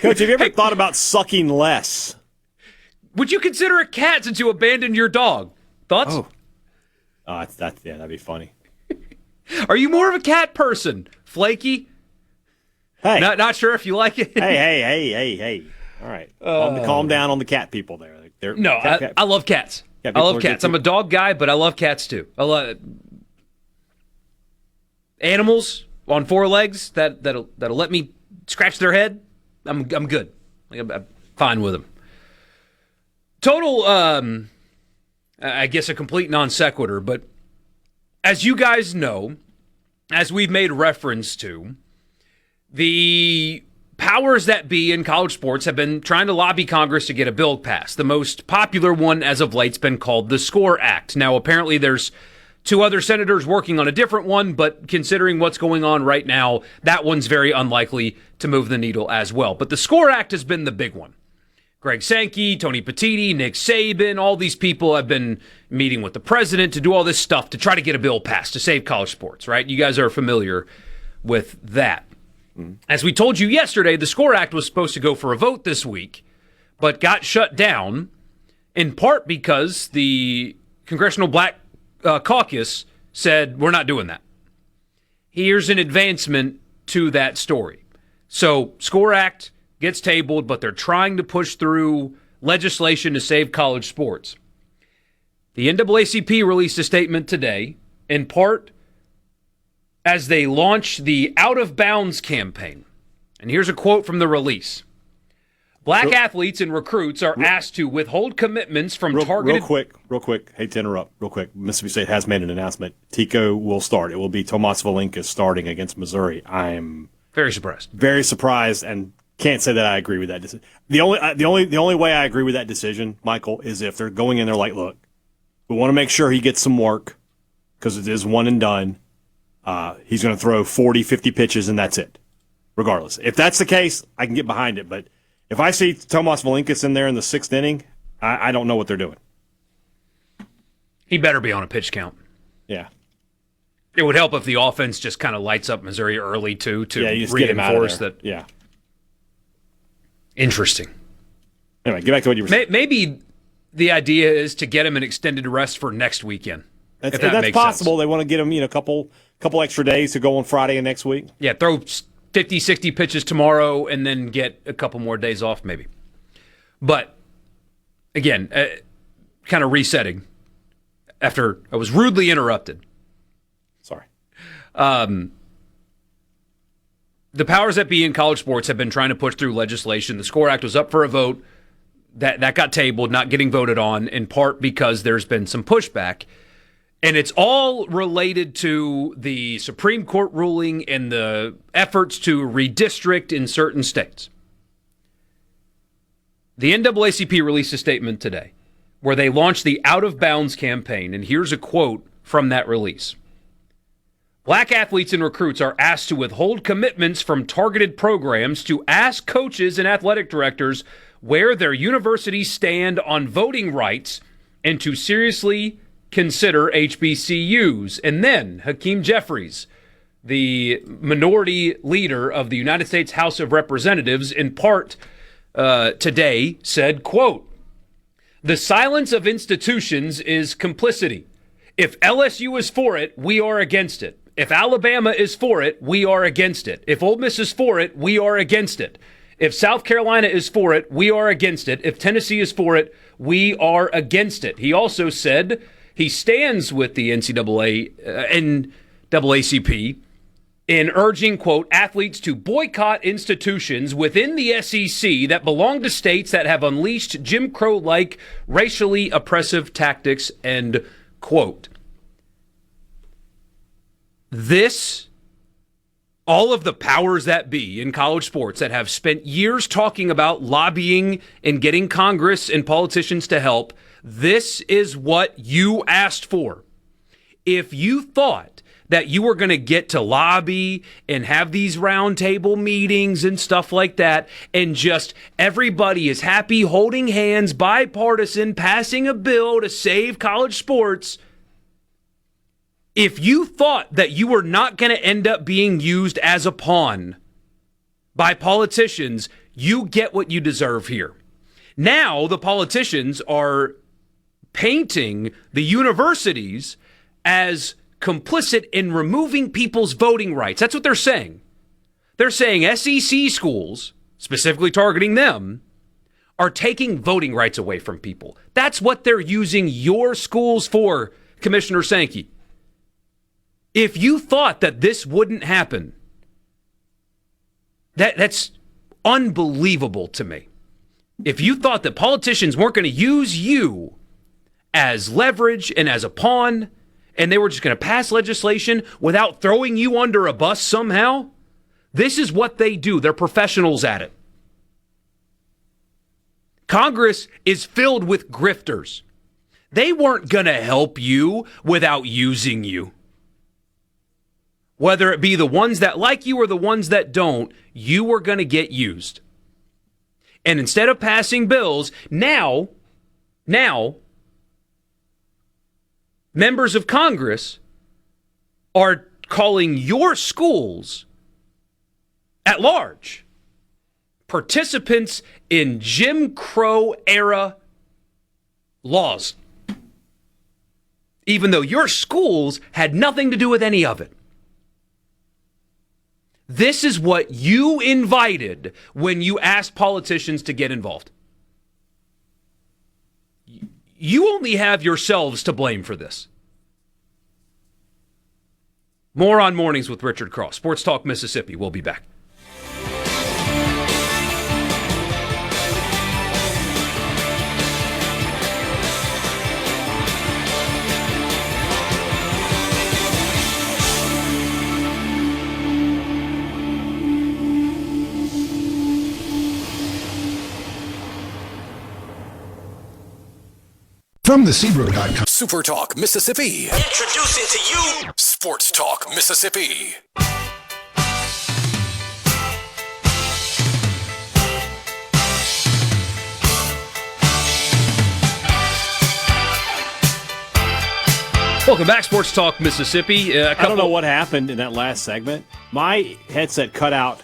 have you ever thought about sucking less? Would you consider a cat since you abandoned your dog? Thoughts? That'd be funny. Are you more of a cat person? Flaky? Hey. Not sure if you like it. Hey. All right. Calm down on the cat people there. I love cats. I love cats. I'm a dog guy, but I love cats too. I love animals on 4 legs that'll let me scratch their head. I'm good. I'm fine with them. Total, I guess a complete non sequitur, but as you guys know, as we've made reference to, the powers that be in college sports have been trying to lobby Congress to get a bill passed. The most popular one as of late's been called the SCORE Act. Now, apparently there's 2 other senators working on a different one, but considering what's going on right now, that one's very unlikely to move the needle as well. But the SCORE Act has been the big one. Greg Sankey, Tony Petitti, Nick Saban, all these people have been meeting with the president to do all this stuff to try to get a bill passed to save college sports, right? You guys are familiar with that. As we told you yesterday, the SCORE Act was supposed to go for a vote this week, but got shut down in part because the Congressional Black Caucus said, we're not doing that. Here's an advancement to that story. So SCORE Act gets tabled, but they're trying to push through legislation to save college sports. The NAACP released a statement today, in part as they launch the Out of Bounds campaign. And here's a quote from the release. Black athletes and recruits are asked to withhold commitments from targeted... Real quick. Hate to interrupt. Real quick. Mississippi State has made an announcement. Tico will start. It will be Tomas Valinka starting against Missouri. I'm very surprised. Very surprised, and can't say that I agree with that decision. The only way I agree with that decision, Michael, is if they're going in there like, look, we want to make sure he gets some work because it is one and done. He's going to throw 40, 50 pitches, and that's it, regardless. If that's the case, I can get behind it. But if I see Tomas Valinkas in there in the 6th inning, I don't know what they're doing. He better be on a pitch count. Yeah. It would help if the offense just kind of lights up Missouri early, too, to reinforce that. Yeah. Interesting. Anyway, get back to what you were saying. Maybe the idea is to get him an extended rest for next weekend. That's possible. Sense. They want to get him, a couple extra days to go on Friday and next week. Yeah, throw 50, 60 pitches tomorrow and then get a couple more days off maybe. But, again, kind of resetting after I was rudely interrupted. Sorry. The powers that be in college sports have been trying to push through legislation. The SCORE Act was up for a vote. That got tabled, not getting voted on, in part because there's been some pushback. And it's all related to the Supreme Court ruling and the efforts to redistrict in certain states. The NAACP released a statement today where they launched the Out of Bounds campaign. And here's a quote from that release. Black athletes and recruits are asked to withhold commitments from targeted programs to ask coaches and athletic directors where their universities stand on voting rights and to seriously consider HBCUs. And then Hakeem Jeffries, the minority leader of the United States House of Representatives, in part today said, quote, "The silence of institutions is complicity. If LSU is for it, we are against it. If Alabama is for it, we are against it. If Ole Miss is for it, we are against it. If South Carolina is for it, we are against it. If Tennessee is for it, we are against it." He also said he stands with the NAACP in urging, quote, athletes to boycott institutions within the SEC that belong to states that have unleashed Jim Crow-like racially oppressive tactics, end quote. All of the powers that be in college sports that have spent years talking about lobbying and getting Congress and politicians to help, this is what you asked for. If you thought that you were going to get to lobby and have these roundtable meetings and stuff like that, and just everybody is happy, holding hands, bipartisan, passing a bill to save college sports, if you thought that you were not going to end up being used as a pawn by politicians, you get what you deserve here. Now the politicians are painting the universities as complicit in removing people's voting rights. That's what they're saying. They're saying SEC schools, specifically targeting them, are taking voting rights away from people. That's what they're using your schools for, Commissioner Sankey. If you thought that this wouldn't happen, that's unbelievable to me. If you thought that politicians weren't going to use you as leverage and as a pawn, and they were just going to pass legislation without throwing you under a bus somehow, this is what they do. They're professionals at it. Congress is filled with grifters. They weren't going to help you without using you. Whether it be the ones that like you or the ones that don't, you were going to get used. And instead of passing bills, now, members of Congress are calling your schools at large participants in Jim Crow era laws, even though your schools had nothing to do with any of it. This is what you invited when you asked politicians to get involved. You only have yourselves to blame for this. More on Mornings with Richard Cross. Sports Talk Mississippi. We'll be back. From the Seabrook.com. SuperTalk Mississippi. Introducing to you Sports Talk Mississippi. Welcome back, Sports Talk Mississippi. I don't know what happened in that last segment. My headset cut out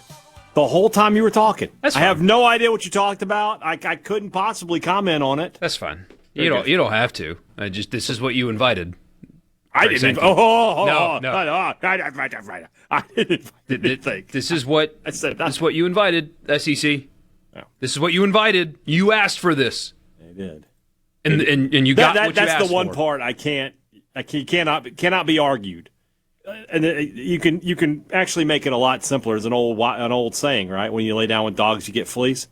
The whole time you were talking. That's fine. I have no idea what you talked about. I couldn't possibly comment on it. That's fine. You don't have to. This is what you invited. I didn't. No. I didn't think. This is what I said. This is what you invited, SEC. No. This is what you invited. You asked for this. I did. And you got what you asked for. That's the one part I cannot be argued. And you can actually make it a lot simpler. As an old saying, right? When you lay down with dogs, you get fleas.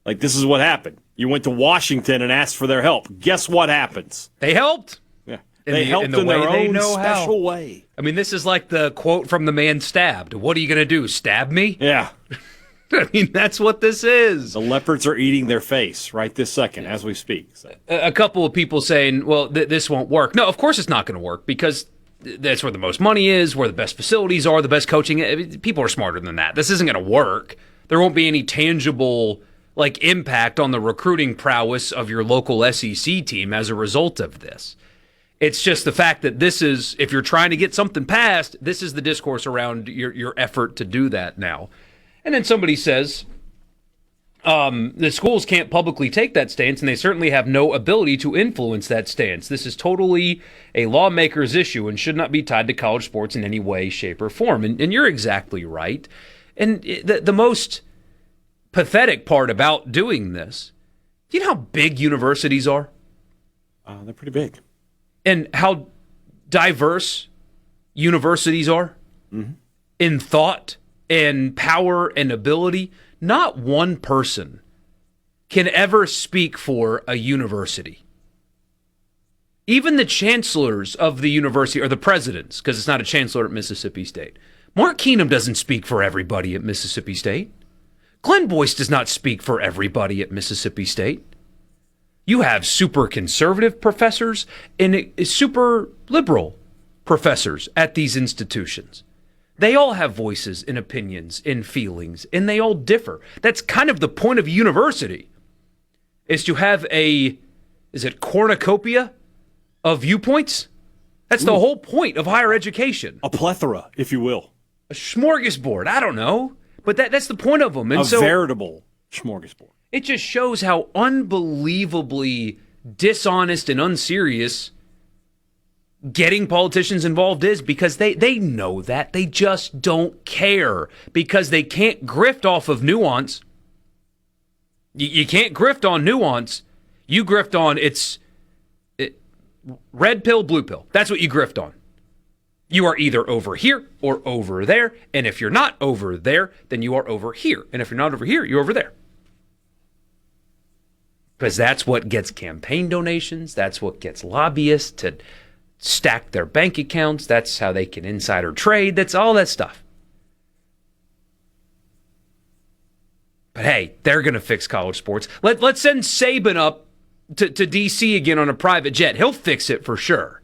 Like, this is what happened. You went to Washington and asked for their help. Guess what happens? They helped. Yeah, they helped in their own special way. I mean, this is like the quote from The Man Stabbed. What are you going to do? Stab me? Yeah. I mean, that's what this is. The leopards are eating their face right this second as we speak. So. A couple of people saying, well, this won't work. No, of course it's not going to work because that's where the most money is, where the best facilities are, the best coaching. People are smarter than that. This isn't going to work. There won't be any tangible impact on the recruiting prowess of your local SEC team as a result of this. It's just the fact that this is, if you're trying to get something passed, this is the discourse around your effort to do that now. And then somebody says, the schools can't publicly take that stance, and they certainly have no ability to influence that stance. This is totally a lawmaker's issue and should not be tied to college sports in any way, shape, or form. And you're exactly right. And the most pathetic part about doing this, do you know how big universities are? They're pretty big. And how diverse universities are in thought and power and ability. Not one person can ever speak for a university. Even the chancellors of the university, or the presidents, because it's not a chancellor at Mississippi State. Mark Keenum doesn't speak for everybody at Mississippi State. Glenn Boyce does not speak for everybody at Mississippi State. You have super conservative professors and super liberal professors at these institutions. They all have voices and opinions and feelings, and they all differ. That's kind of the point of a university, is to have is it cornucopia of viewpoints? That's the whole point of higher education. A plethora, if you will. A smorgasbord, I don't know. But that's the point of them. And a veritable smorgasbord. It just shows how unbelievably dishonest and unserious getting politicians involved is, because they know that. They just don't care because they can't grift off of nuance. You can't grift on nuance. You grift on red pill, blue pill. That's what you grift on. You are either over here or over there. And if you're not over there, then you are over here. And if you're not over here, you're over there. Because that's what gets campaign donations. That's what gets lobbyists to stack their bank accounts. That's how they can insider trade. That's all that stuff. But hey, they're going to fix college sports. Let's send Saban up to D.C. again on a private jet. He'll fix it for sure.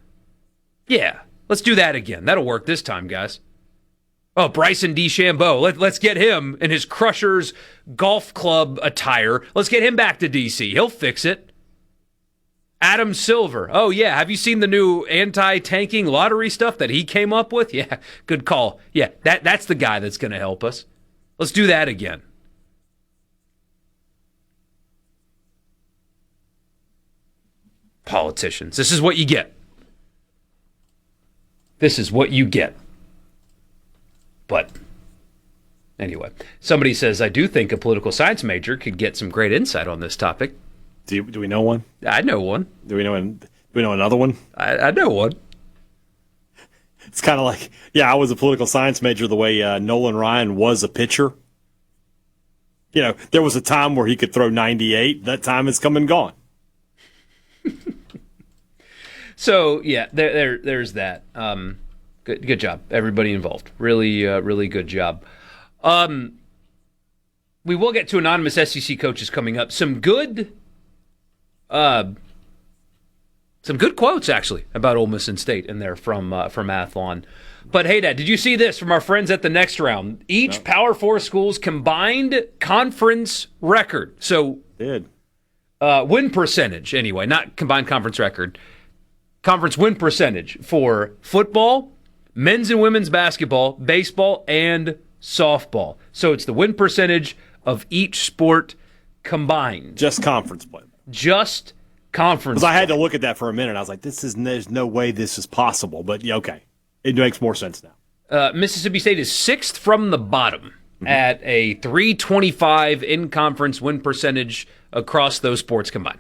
Yeah. Let's do that again. That'll work this time, guys. Oh, Bryson DeChambeau. Let's get him in his Crushers golf club attire. Let's get him back to D.C. He'll fix it. Adam Silver. Oh, yeah. Have you seen the new anti-tanking lottery stuff that he came up with? Yeah, good call. Yeah, that's the guy that's going to help us. Let's do that again. Politicians. This is what you get. This is what you get. But anyway, somebody says, I do think a political science major could get some great insight on this topic. Do we know one? I know one. Do we know another one? I know one. It's kind of like, I was a political science major the way Nolan Ryan was a pitcher. You know, there was a time where he could throw 98. That time has come and gone. So, yeah, there's that. Good job, everybody involved. Really good job. We will get to anonymous SEC coaches coming up. Some good quotes, actually, about Ole Miss and State in there from Athlon. But, hey, Dad, did you see this from our friends at the Next Round? Each Power 4 school's combined conference record. So, win percentage, anyway, not combined conference record. Conference win percentage for football, men's and women's basketball, baseball, and softball. So it's the win percentage of each sport combined. Just conference play. Just conference. Because I had to look at that for a minute. I was like, there's no way this is possible. But, yeah, okay. It makes more sense now. Mississippi State is 6th from the bottom at a 325 in-conference win percentage across those sports combined.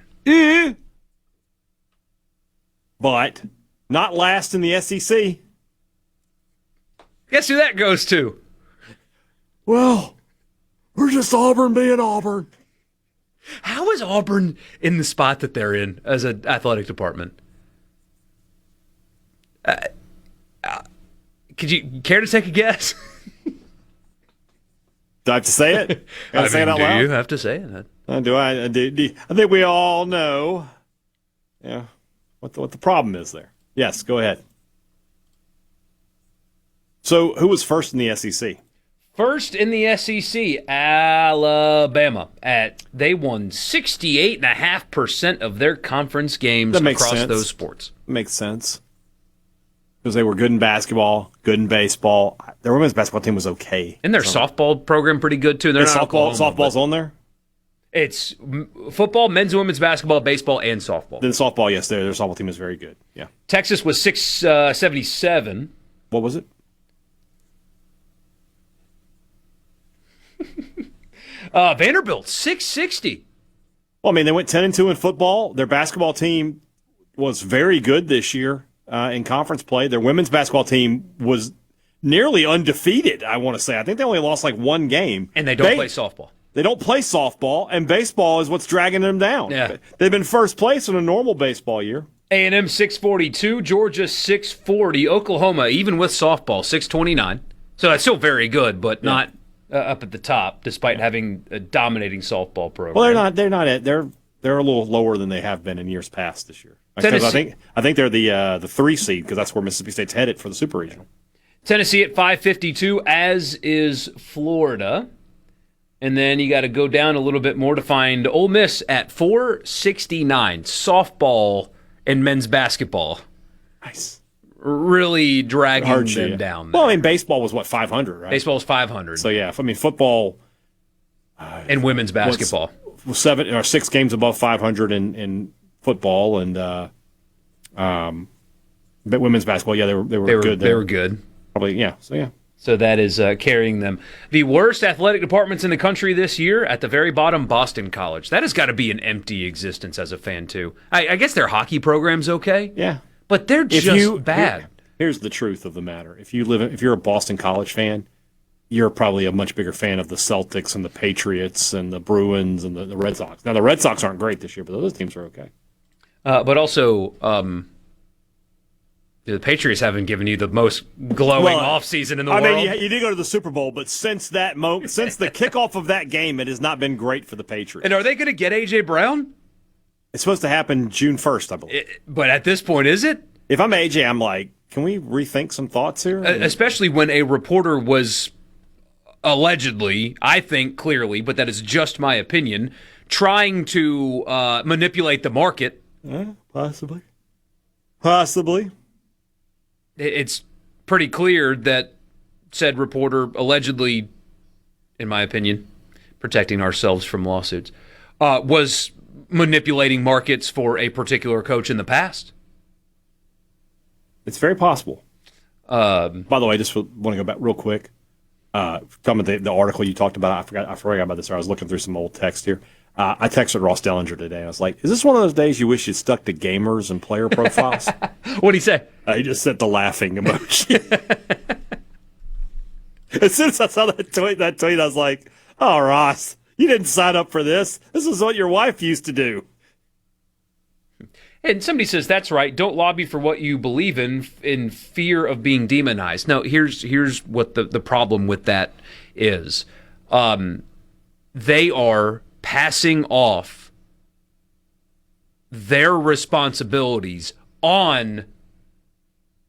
But not last in the SEC. Guess who that goes to? Well, we're just Auburn being Auburn. How is Auburn in the spot that they're in as an athletic department? Could you care to take a guess? Do I have to say it? Gotta say it out loud? Do you have to say it? I think we all know. Yeah, what the problem is there. Yes, go ahead. So, who was first in the SEC? First in the SEC, Alabama. They won 68.5% of their conference games across those sports. Makes sense. Because they were good in basketball, good in baseball. Their women's basketball team was okay. And their softball program pretty good, too. They're not softball's on there? It's football, men's and women's basketball, baseball, and softball. Then softball, yes, their softball team is very good. Yeah. Texas was 677. What was it? Vanderbilt, 660. Well, I mean, they went 10-2 in football. Their basketball team was very good this year in conference play. Their women's basketball team was nearly undefeated, I want to say. I think they only lost like one game. And they don't play softball. They don't play softball, and baseball is what's dragging them down. Yeah. They've been first place in a normal baseball year. A&M 642, Georgia 640, Oklahoma, even with softball, 629. So that's still very good, but not up at the top, despite having a dominating softball program. Well, they're a little lower than they have been in years past this year. Because I think they're the 3 seed because that's where Mississippi State's headed for the Super Regional. Tennessee at 552, as is Florida. And then you got to go down a little bit more to find Ole Miss at 469. Softball and men's basketball. Nice. Really dragging them down. Well, I mean, baseball was, 500, right? Baseball was 500. So, yeah, football. And women's basketball. Was 7 or 6 games above 500 in football. And but women's basketball, yeah, they were good. They were good. Probably, yeah. So, yeah. So that is carrying them. The worst athletic departments in the country this year, at the very bottom, Boston College. That has got to be an empty existence as a fan, too. I guess their hockey program's okay. Yeah. But they're just bad. Here's the truth of the matter. If you're a Boston College fan, you're probably a much bigger fan of the Celtics and the Patriots and the Bruins and the Red Sox. Now, the Red Sox aren't great this year, but those teams are okay. But also, the Patriots haven't given you the most glowing offseason in the world. I mean, you did go to the Super Bowl, but since that moment, since the kickoff of that game, it has not been great for the Patriots. And are they going to get A.J. Brown? It's supposed to happen June 1st, I believe. But at this point, is it? If I'm A.J., I'm like, can we rethink some thoughts here? Especially when a reporter was allegedly, I think clearly, but that is just my opinion, trying to manipulate the market. Possibly. It's pretty clear that said reporter allegedly, in my opinion, protecting ourselves from lawsuits, was manipulating markets for a particular coach in the past. It's very possible. By the way, I just want to go back real quick. Talking about the article you talked about, I forgot about this. I was looking through some old text here. I texted Ross Dellinger today. I was like, is this one of those days you wish you'd stuck to gamers and player profiles? What'd he say? He just sent the laughing emoji. As soon as I saw that tweet, I was like, oh, Ross, you didn't sign up for this. This is what your wife used to do. And somebody says, that's right, don't lobby for what you believe in fear of being demonized. No, here's what the problem with that is. They are passing off their responsibilities on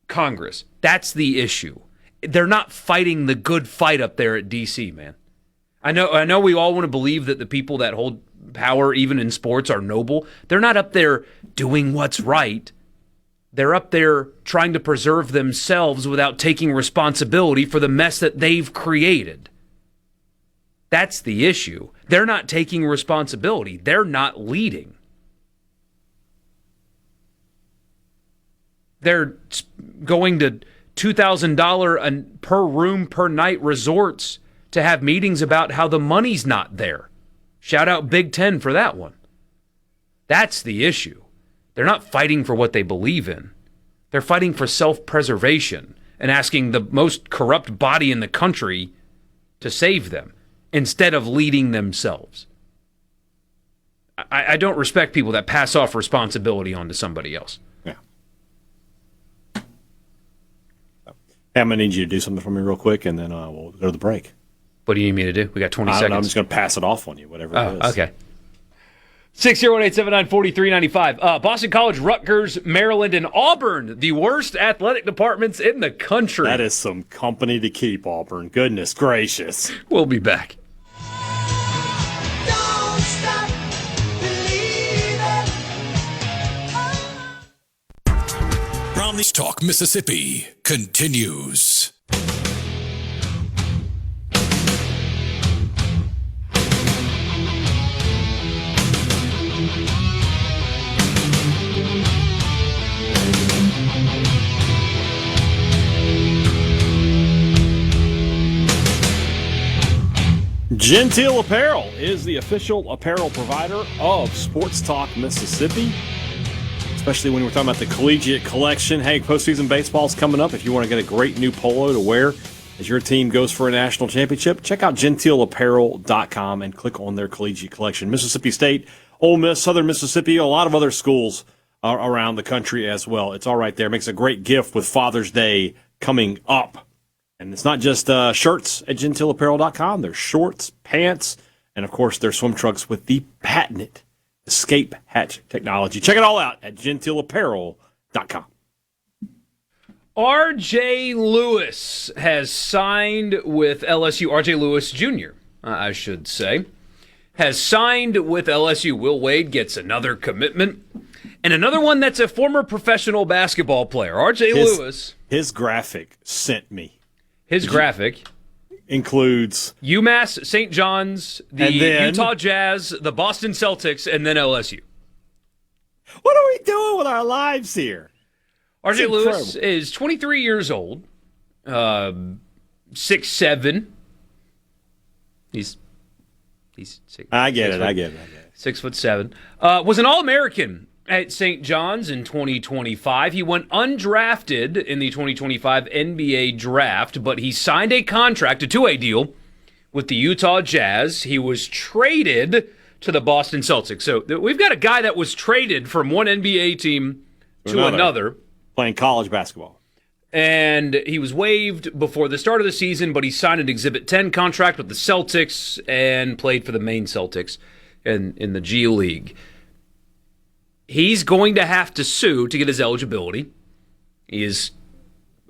Congress. That's the issue. They're not fighting the good fight up there at D.C., man. I know we all want to believe that the people that hold power, even in sports, are noble. They're not up there doing what's right. They're up there trying to preserve themselves without taking responsibility for the mess that they've created. That's the issue. They're not taking responsibility. They're not leading. They're going to $2,000 per room per night resorts to have meetings about how the money's not there. Shout out Big Ten for that one. That's the issue. They're not fighting for what they believe in. They're fighting for self-preservation and asking the most corrupt body in the country to save them instead of leading themselves. I don't respect people that pass off responsibility onto somebody else. Yeah. Hey, I'm going to need you to do something for me real quick, and then we'll go to the break. What do you need me to do? We got 20 seconds. I'm just going to pass it off on you, whatever it is. Okay. 601-879-4395. Boston College, Rutgers, Maryland, and Auburn, the worst athletic departments in the country. That is some company to keep, Auburn. Goodness gracious. We'll be back. Don't stop believing. From the Talk Mississippi continues. Genteel Apparel is the official apparel provider of Sports Talk Mississippi, especially when we're talking about the collegiate collection. Hey, postseason baseball's coming up. If you want to get a great new polo to wear as your team goes for a national championship, check out genteelapparel.com and click on their collegiate collection. Mississippi State, Ole Miss, Southern Mississippi, a lot of other schools around the country as well. It's all right there. Makes a great gift with Father's Day coming up. And it's not just shirts at genteelapparel.com. There's shorts, pants, and, of course, there's swim trunks with the patented escape hatch technology. Check it all out at genteelapparel.com. R.J. Lewis has signed with LSU. R.J. Lewis Jr., I should say, has signed with LSU. Will Wade gets another commitment. And another one that's a former professional basketball player. R.J. Lewis. His graphic sent me. His graphic includes UMass, St. John's, the Utah Jazz, the Boston Celtics, and then LSU. What are we doing with our lives here? R.J. Lewis is 23 years old, 6'7". He's six. I get it. 6'7". Was an All-American at St. John's in 2025. He went undrafted in the 2025 NBA draft, but he signed a contract, a two-way deal, with the Utah Jazz. He was traded to the Boston Celtics. So we've got a guy that was traded from one NBA team to another. Playing college basketball. And he was waived before the start of the season, but he signed an Exhibit 10 contract with the Celtics and played for the Maine Celtics in the G League. He's going to have to sue to get his eligibility. He is,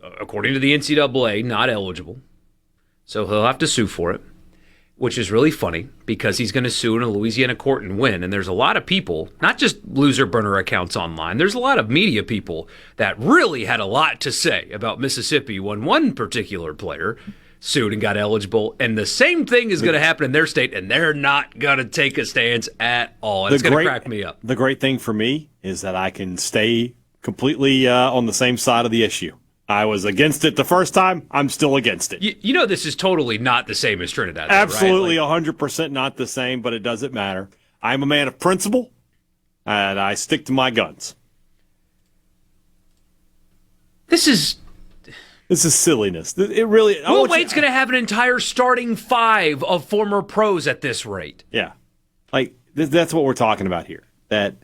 according to the NCAA, not eligible. So he'll have to sue for it, which is really funny because he's going to sue in a Louisiana court and win. And there's a lot of people, not just loser burner accounts online, there's a lot of media people that really had a lot to say about Mississippi when one particular player sued and got eligible, and the same thing is going to happen in their state, and they're not going to take a stance at all. It's going to crack me up. The great thing for me is that I can stay completely on the same side of the issue. I was against it the first time. I'm still against it. You know this is totally not the same as Trinidad. Absolutely, though, right? 100% not the same, but it doesn't matter. I'm a man of principle, and I stick to my guns. This is silliness. It really. Will Wade's going to have an entire starting five of former pros at this rate. Yeah, that's what we're talking about here. That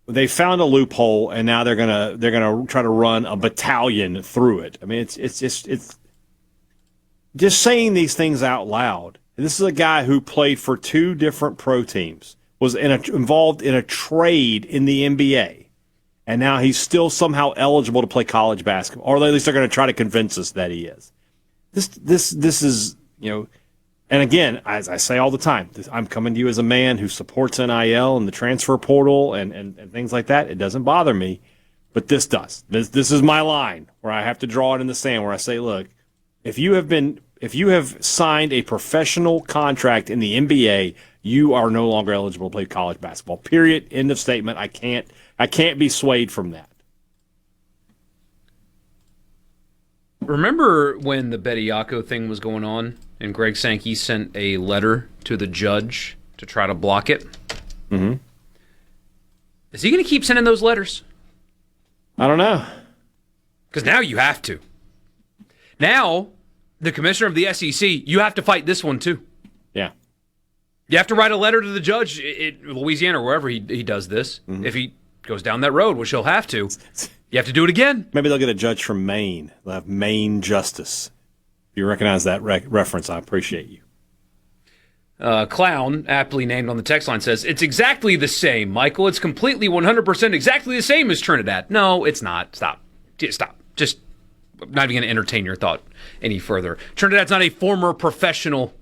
they found a loophole, and now they're gonna try to run a battalion through it. I mean, it's just saying these things out loud. And this is a guy who played for two different pro teams, was involved in a trade in the NBA. And now he's still somehow eligible to play college basketball, or at least they're going to try to convince us that he is. This is, and again, as I say all the time, I'm coming to you as a man who supports NIL and the transfer portal and things like that. It doesn't bother me, But this does. This is my line where I have to draw it in the sand where I say, look, if you have signed a professional contract in the NBA, you are no longer eligible to play college basketball. Period. End of statement. I can't be swayed from that. Remember when the Bediako thing was going on and Greg Sankey sent a letter to the judge to try to block it? Mm-hmm. Is he going to keep sending those letters? I don't know. Because now you have to. Now, the commissioner of the SEC, you have to fight this one too. Yeah. You have to write a letter to the judge in Louisiana or wherever he does this. Mm-hmm. If he goes down that road, which he'll have to, you have to do it again. Maybe they'll get a judge from Maine. They'll have Maine justice. If you recognize that reference, I appreciate you. Clown, aptly named on the text line, says, it's exactly the same, Michael. It's completely 100% exactly the same as Trinidad. No, it's not. Stop. Just I'm not even going to entertain your thought any further. Trinidad's not a former professional.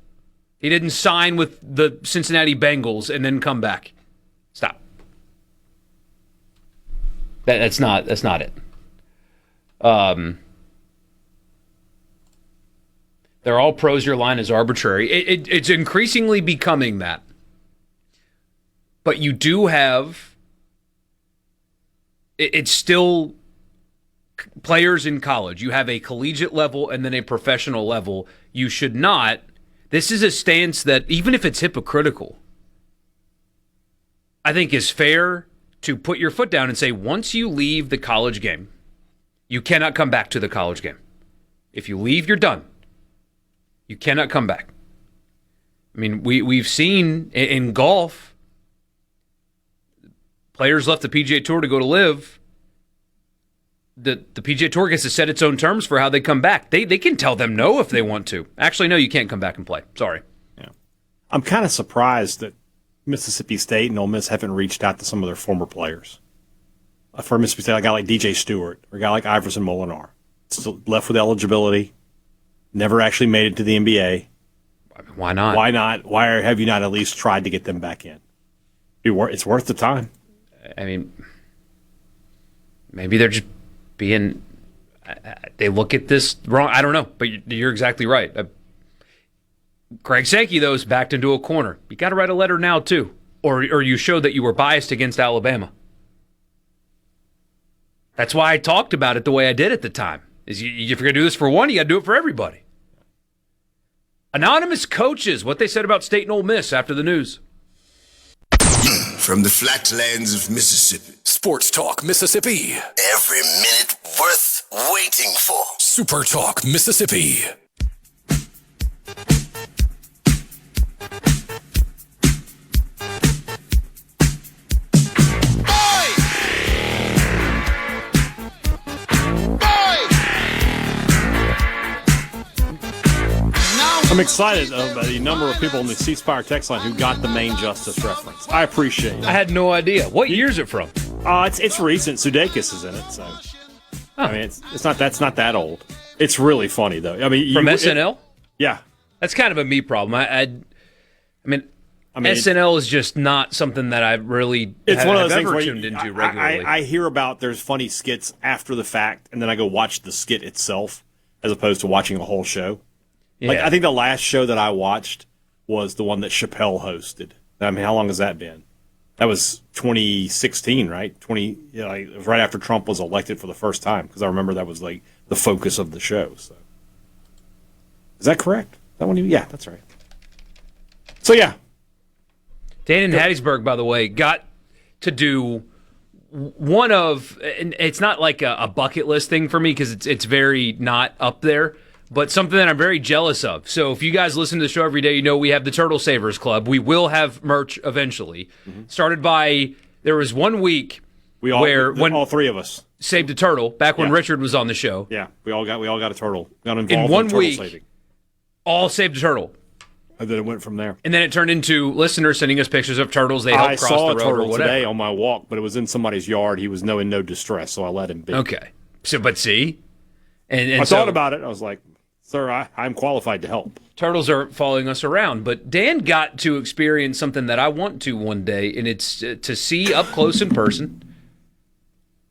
He didn't sign with the Cincinnati Bengals and then come back. Stop. That's not it. They're all pros. Your line is arbitrary. It's increasingly becoming that. But you do have... It's still players in college. You have a collegiate level and then a professional level. You should not... This is a stance that, even if it's hypocritical, I think is fair to put your foot down and say, once you leave the college game, you cannot come back to the college game. If you leave, you're done. You cannot come back. I mean, we've seen in golf, players left the PGA Tour to go to live. The PGA Tour gets to set its own terms for how they come back. They can tell them no if they want to. Actually, no, you can't come back and play. Sorry. Yeah, I'm kind of surprised that Mississippi State and Ole Miss haven't reached out to some of their former players. For Mississippi State, a guy like DJ Stewart or a guy like Iverson Molinar, still left with eligibility. Never actually made it to the NBA. Why not? Why not? Why have you not at least tried to get them back in? It's worth the time. I mean, maybe they're just being... They look at this wrong. I don't know, but you're exactly right. Greg Sankey, though, is backed into a corner. You got to write a letter now, too. Or you show that you were biased against Alabama. That's why I talked about it the way I did at the time. Is if you're going to do this for one, you got to do it for everybody. Anonymous coaches, what they said about State and Ole Miss after the news. From the flatlands of Mississippi. Sports Talk Mississippi. Every minute worth waiting for. Super Talk Mississippi. I'm excited about the number of people in the C Spire text line who got the Maine Justice reference. I appreciate it. I had no idea. What year is it from? It's recent. Sudeikis is in it, so I mean, that's not that old. It's really funny though. I mean, from SNL. Yeah, that's kind of a me problem. I mean, SNL is just not something that I really it's one of those ever things tuned into regularly. I hear about there's funny skits after the fact, and then I go watch the skit itself as opposed to watching a whole show. Yeah. Like I think the last show that I watched was the one that Chappelle hosted. I mean, how long has that been? That was 2016, right? It was right after Trump was elected for the first time, because I remember that was like the focus of the show. So, is that correct? That one? Yeah, that's right. So yeah, Dan in Hattiesburg, by the way, got to do one of, and it's not like a bucket list thing for me because it's very not up there. But something that I'm very jealous of. So if you guys listen to the show every day, you know we have the Turtle Savers Club. We will have merch eventually. Mm-hmm. Started by, there was 1 week when all three of us saved a turtle, back when Richard was on the show. Yeah, we all got a turtle. Got involved in 1 week, saving. All saved a turtle. And then it went from there. And then it turned into listeners sending us pictures of turtles they helped cross the road or whatever. I saw a turtle today on my walk, but it was in somebody's yard. He was in no distress, so I let him be. Okay. So, but see? And I thought about it. I was like, sir, I'm qualified to help. Turtles are following us around, but Dan got to experience something that I want to one day, and it's to see up close in person.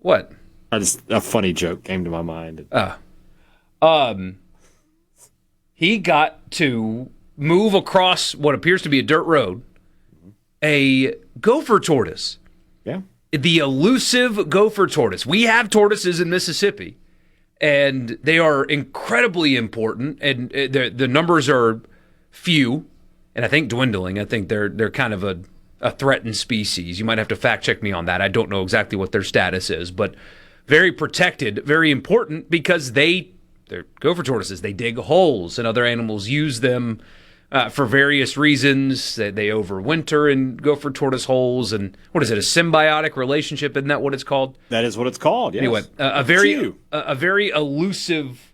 What? A funny joke came to my mind. He got to move across what appears to be a dirt road, a gopher tortoise. Yeah. The elusive gopher tortoise. We have tortoises in Mississippi, and they are incredibly important, and the numbers are few, and I think dwindling. I think they're kind of a threatened species. You might have to fact check me on that. I don't know exactly what their status is, but very protected, very important because they're gopher tortoises. They dig holes, and other animals use them for various reasons. They overwinter in gopher tortoise holes, and what is it? A symbiotic relationship? Isn't that what it's called? That is what it's called. Yes. Anyway, a very elusive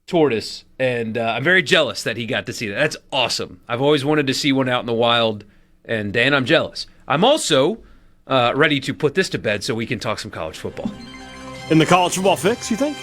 tortoise, and I'm very jealous that he got to see that. That's awesome. I've always wanted to see one out in the wild, and Dan, I'm jealous. I'm also ready to put this to bed so we can talk some college football. In the college football fix, you think?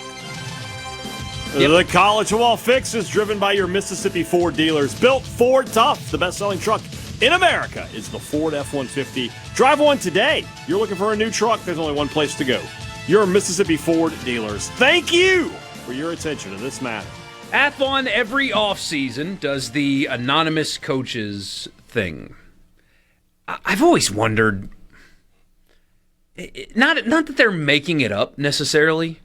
Yep. The college football fix is driven by your Mississippi Ford dealers. Built Ford Tough, the best-selling truck in America is the Ford F-150. Drive one today. You're looking for a new truck, there's only one place to go. Your Mississippi Ford dealers. Thank you for your attention to this matter. Athlon every offseason does the anonymous coaches thing. I've always wondered, not that they're making it up necessarily,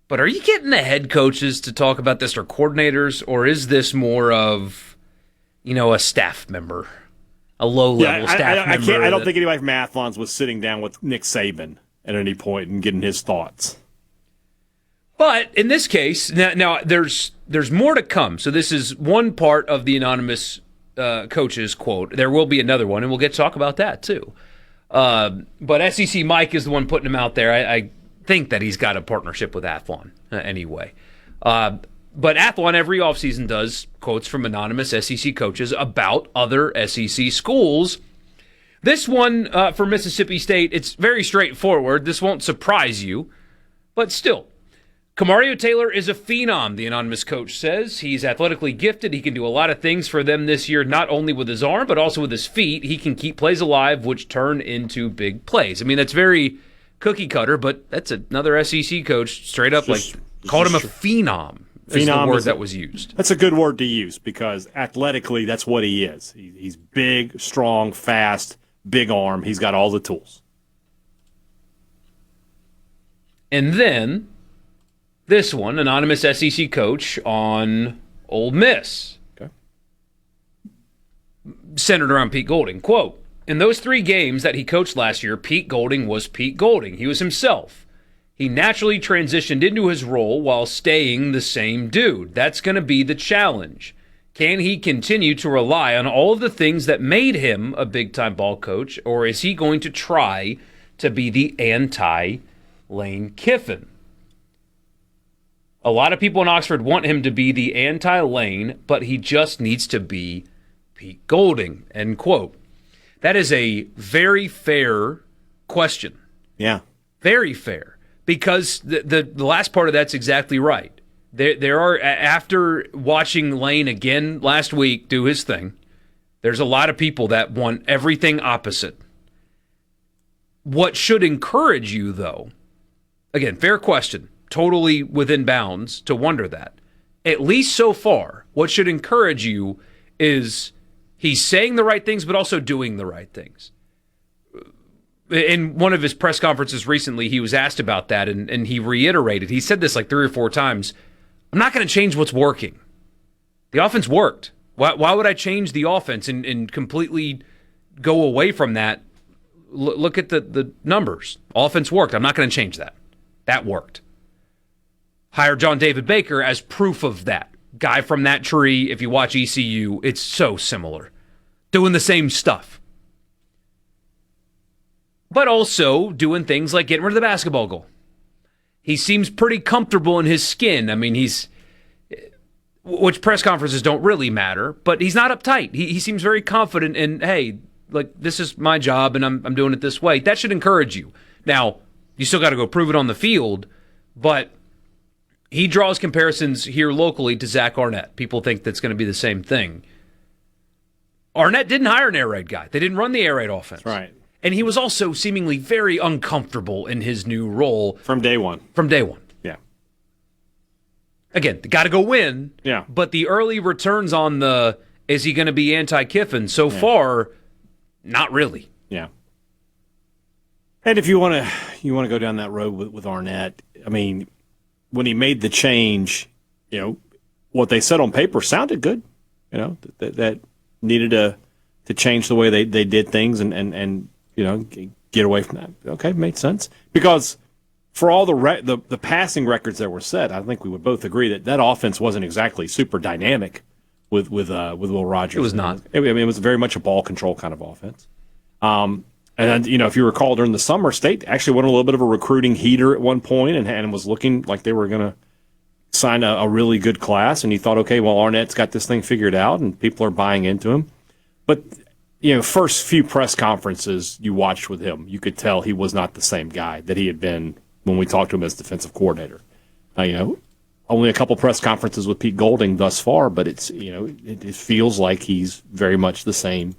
but are you getting the head coaches to talk about this or coordinators, or is this more of, a staff member, a low-level staff member? I don't think anybody from Athlons was sitting down with Nick Saban at any point and getting his thoughts. But in this case, now there's more to come. So this is one part of the anonymous coaches quote. There will be another one, and we'll get to talk about that too. But SEC Mike is the one putting him out there. I think that he's got a partnership with Athlon anyway. But Athlon every offseason does quotes from anonymous SEC coaches about other SEC schools. This one for Mississippi State, it's very straightforward. This won't surprise you, but still. Kamario Taylor is a phenom, the anonymous coach says. He's athletically gifted. He can do a lot of things for them this year, not only with his arm, but also with his feet. He can keep plays alive, which turn into big plays. I mean, that's very cookie cutter, but that's another SEC coach straight up called him a phenom. Is the word that was used. That's a good word to use because athletically, that's what he is. He's big, strong, fast, big arm. He's got all the tools. And then this one, anonymous SEC coach on Ole Miss. Okay. Centered around Pete Golding. Quote, in those 3 games that he coached last year, Pete Golding was Pete Golding. He was himself. He naturally transitioned into his role while staying the same dude. That's going to be the challenge. Can he continue to rely on all of the things that made him a big-time ball coach, or is he going to try to be the anti-Lane Kiffin? A lot of people in Oxford want him to be the anti-Lane, but he just needs to be Pete Golding, end quote. That is a very fair question. Yeah. Very fair. Because the last part of that's exactly right. There are, after watching Lane again last week do his thing, there's a lot of people that want everything opposite. What should encourage you, though, again, fair question, totally within bounds to wonder that. At least so far, what should encourage you is he's saying the right things, but also doing the right things. In one of his press conferences recently, he was asked about that, and he reiterated. He said this like 3 or 4 times. I'm not going to change what's working. The offense worked. Why would I change the offense and completely go away from that? Look at the numbers. Offense worked. I'm not going to change that. That worked. Hire John David Baker as proof of that. Guy from that tree, if you watch ECU, it's so similar. Doing the same stuff. But also doing things like getting rid of the basketball goal. He seems pretty comfortable in his skin. I mean, which press conferences don't really matter, but he's not uptight. He seems very confident in, hey, like, this is my job and I'm doing it this way. That should encourage you. Now, you still got to go prove it on the field, but he draws comparisons here locally to Zach Arnett. People think that's going to be the same thing. Arnett didn't hire an air raid guy. They didn't run the air raid offense. That's right. And he was also seemingly very uncomfortable in his new role. From day one. Yeah. Again, got to go win. Yeah. But the early returns on the, is he going to be anti-Kiffin? So far, not really. Yeah. And if you want to go down that road with Arnett, I mean, when he made the change, what they said on paper sounded good. That needed to change the way they did things and get away from that. Okay, made sense. Because for all the passing records that were set, I think we would both agree that offense wasn't exactly super dynamic with Will Rogers. It was not. It was very much a ball control kind of offense. And if you recall, during the summer, State actually went a little bit of a recruiting heater at one point and was looking like they were going to sign a really good class. And you thought, okay, well, Arnett's got this thing figured out and people are buying into him. But, first few press conferences you watched with him, you could tell he was not the same guy that he had been when we talked to him as defensive coordinator. Only a couple press conferences with Pete Golding thus far, but it's, it feels like he's very much the same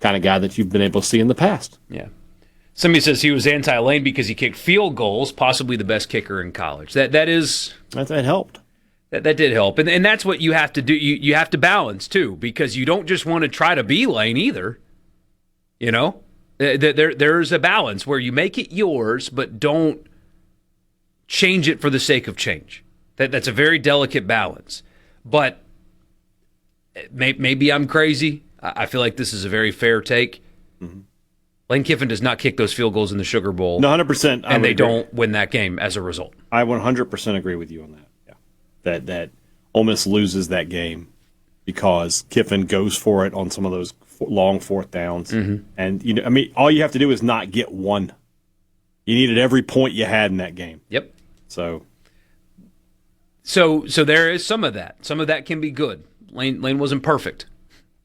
kind of guy that you've been able to see in the past. Yeah. Somebody says he was anti-Lane because he kicked field goals, possibly the best kicker in college. That helped. That did help. And that's what you have to do. You have to balance, too, because you don't just want to try to be Lane either. There's a balance where you make it yours, but don't change it for the sake of change. That's a very delicate balance. But maybe I'm crazy. I feel like this is a very fair take. Mm-hmm. Lane Kiffin does not kick those field goals in the Sugar Bowl. No, 100%. And they don't win that game as a result. I 100% agree with you on that. Yeah, that Ole Miss loses that game because Kiffin goes for it on some of those long fourth downs. Mm-hmm. And, all you have to do is not get one. You needed every point you had in that game. Yep. So there is some of that. Some of that can be good. Lane wasn't perfect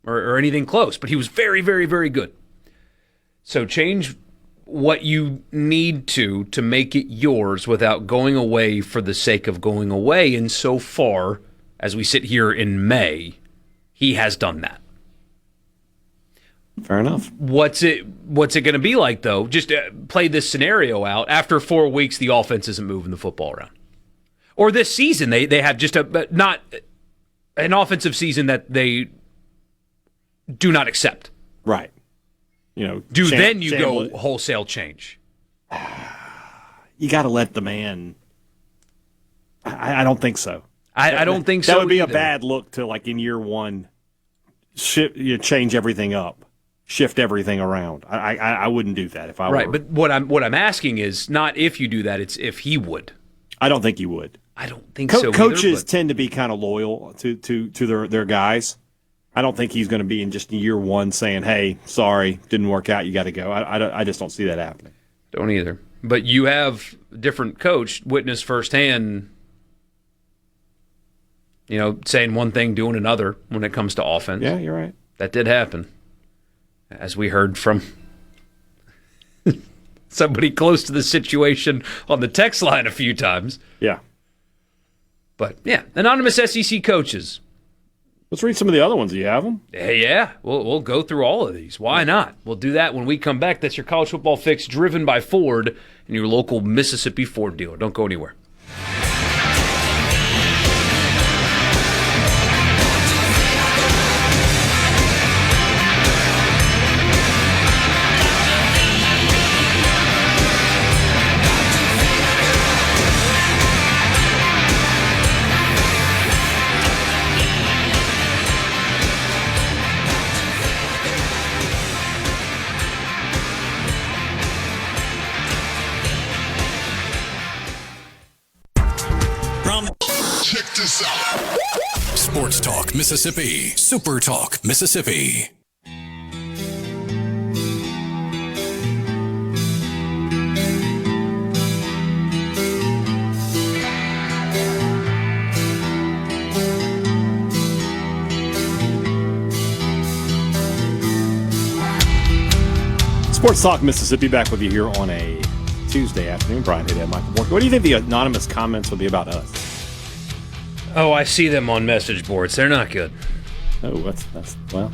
or anything close, but he was very, very, very good. So change what you need to make it yours without going away for the sake of going away. And so far, as we sit here in May, he has done that. Fair enough. What's it going to be like, though? Just play this scenario out. After 4 weeks, the offense isn't moving the football around. Or this season, they have just not an offensive season that they do not accept. Right. Then you go wholesale change. You got to let the man. I don't think so. I don't think so. That would be either. A bad look to, like, in year one, change everything up, shift everything around. I wouldn't do that if I were. Right, but what I'm asking is not if you do that; it's if he would. I don't think he would. I don't think so. Coaches tend to be kind of loyal to their guys. I don't think he's going to be in just year one saying, "Hey, sorry, didn't work out. You got to go." I just don't see that happening. Don't either. But you have a different coach witness firsthand, saying one thing, doing another when it comes to offense. Yeah, you're right. That did happen, as we heard from somebody close to the situation on the text line a few times. Yeah. But, yeah, anonymous SEC coaches. Let's read some of the other ones. Do you have them? Yeah, we'll go through all of these. Why not? We'll do that when we come back. That's your college football fix, driven by Ford and your local Mississippi Ford dealer. Don't go anywhere. Check this out. Sports Talk Mississippi. Super Talk Mississippi. Sports Talk Mississippi back with you here on a Tuesday afternoon. Brian Hadad, Michael Borkey. What do you think the anonymous comments will be about us? Oh, I see them on message boards. They're not good. Oh, that's well.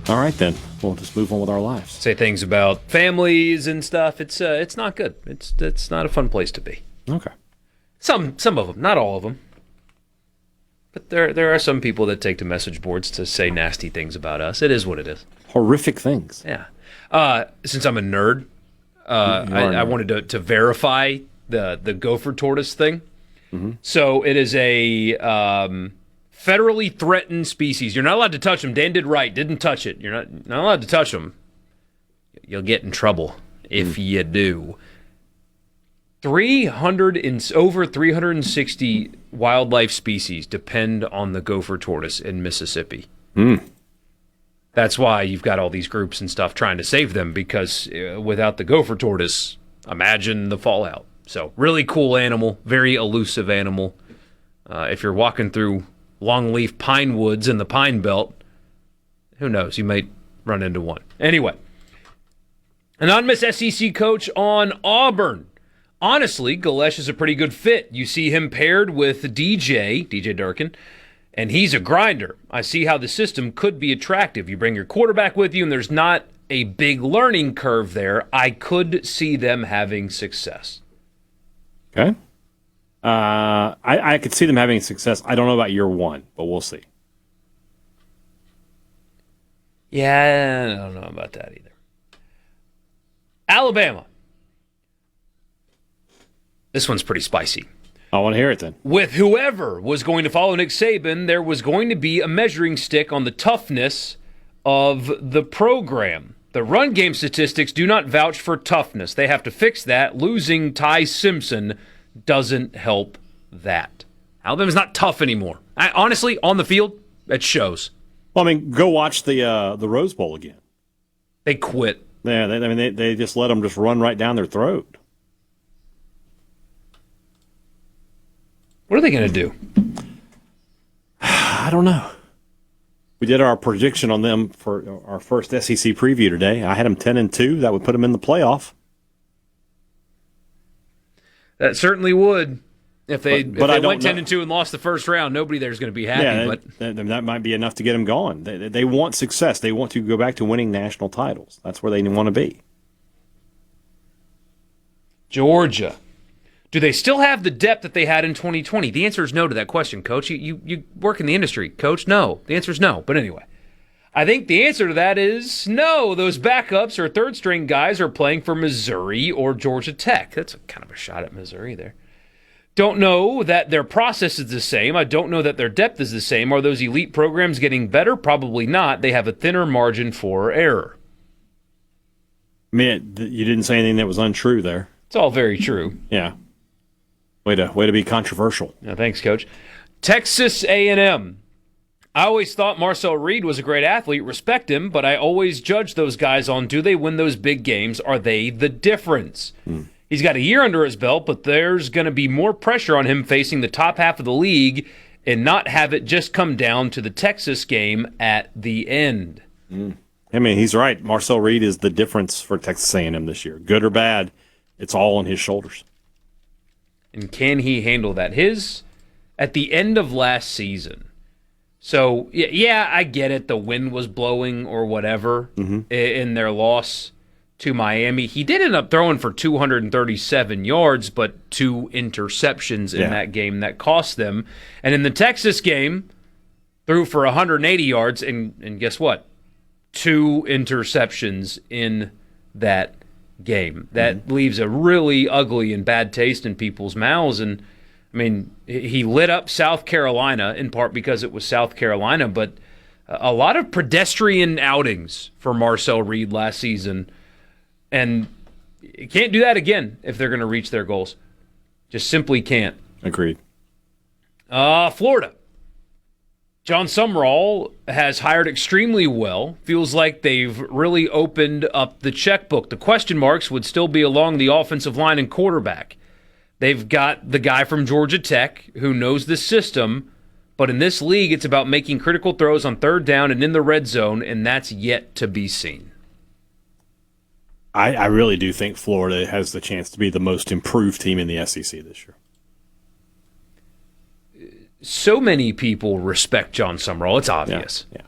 All right, then. We'll just move on with our lives. Say things about families and stuff. It's not good. It's not a fun place to be. Okay. Some of them, not all of them. But there are some people that take to message boards to say nasty things about us. It is what it is. Horrific things. Yeah. Since I'm a nerd, I wanted to verify the gopher tortoise thing. Mm-hmm. So it is a federally threatened species. You're not allowed to touch them. Dan did right. Didn't touch it. You're not allowed to touch them. You'll get in trouble if you do. Over 360 wildlife species depend on the gopher tortoise in Mississippi. That's why you've got all these groups and stuff trying to save them, because without the gopher tortoise, imagine the fallout. So really cool animal, very elusive animal. If you're walking through longleaf pine woods in the Pine Belt, who knows, you might run into one. Anyway, anonymous SEC coach on Auburn. Honestly, Galesh is a pretty good fit. You see him paired with DJ Durkin, and he's a grinder. I see how the system could be attractive. You bring your quarterback with you, and there's not a big learning curve there. I could see them having success. Okay. I could see them having success. I don't know about year one, but we'll see. Yeah, I don't know about that either. Alabama. This one's pretty spicy. I want to hear it then. With whoever was going to follow Nick Saban, there was going to be a measuring stick on the toughness of the program. The run game statistics do not vouch for toughness. They have to fix that. Losing Ty Simpson doesn't help that. Alabama's not tough anymore. Honestly, on the field, it shows. Well, I mean, go watch the Rose Bowl again. They quit. Yeah, they just let them just run right down their throat. What are they going to do? I don't know. We did our prediction on them for our first SEC preview today. I had them 10-2. That would put them in the playoff. That certainly would. If they went 10-2 and lost the first round, nobody there's going to be happy. Yeah, but that might be enough to get them going. They want success. They want to go back to winning national titles. That's where they want to be. Georgia. Do they still have the depth that they had in 2020? The answer is no to that question, Coach. You work in the industry, Coach. No. The answer is no. But anyway, I think the answer to that is no. Those backups or third-string guys are playing for Missouri or Georgia Tech. That's kind of a shot at Missouri there. Don't know that their process is the same. I don't know that their depth is the same. Are those elite programs getting better? Probably not. They have a thinner margin for error. I mean, you didn't say anything that was untrue there. It's all very true. Yeah. Way to be controversial. Yeah, thanks, Coach. Texas A&M. I always thought Marcel Reed was a great athlete. Respect him, but I always judge those guys on, do they win those big games? Are they the difference? He's got a year under his belt, but there's going to be more pressure on him facing the top half of the league and not have it just come down to the Texas game at the end. I mean, he's right. Marcel Reed is the difference for Texas A&M this year. Good or bad, it's all on his shoulders. And can he handle that? At the end of last season. So, yeah, I get it. The wind was blowing or whatever in their loss to Miami. He did end up throwing for 237 yards, but 2 interceptions in that game that cost them. And in the Texas game, threw for 180 yards, and guess what? 2 interceptions in that game. That leaves a really ugly and bad taste in people's mouths. And I mean, he lit up South Carolina in part because it was South Carolina, but a lot of pedestrian outings for Marcel Reed last season. And you can't do that again if they're going to reach their goals. Just simply can't. Agreed. Florida. John Sumrall has hired extremely well. Feels like they've really opened up the checkbook. The question marks would still be along the offensive line and quarterback. They've got the guy from Georgia Tech who knows the system, but in this league it's about making critical throws on third down and in the red zone, and that's yet to be seen. I really do think Florida has the chance to be the most improved team in the SEC this year. So many people respect John Sumrall. It's obvious. Yeah.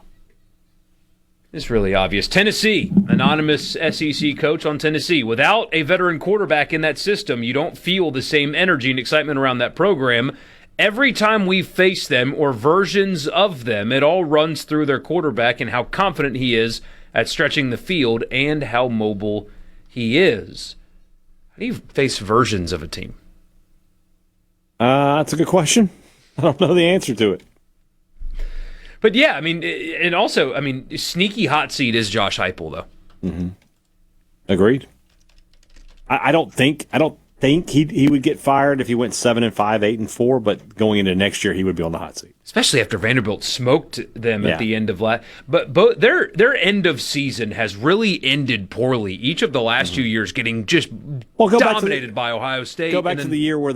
It's really obvious. Tennessee, anonymous SEC coach on Tennessee. Without a veteran quarterback in that system, you don't feel the same energy and excitement around that program. Every time we face them or versions of them, it all runs through their quarterback and how confident he is at stretching the field and how mobile he is. How do you face versions of a team? That's a good question. I don't know the answer to it. But yeah, I mean, and also, I mean, sneaky hot seat is Josh Heupel, though. Mm-hmm. Agreed. I don't think he would get fired if he went 7-5, 8-4. But going into next year, he would be on the hot seat. Especially after Vanderbilt smoked them at the end of last. But both their end of season has really ended poorly. Each of the last 2 years getting just dominated by Ohio State. Go back to the year where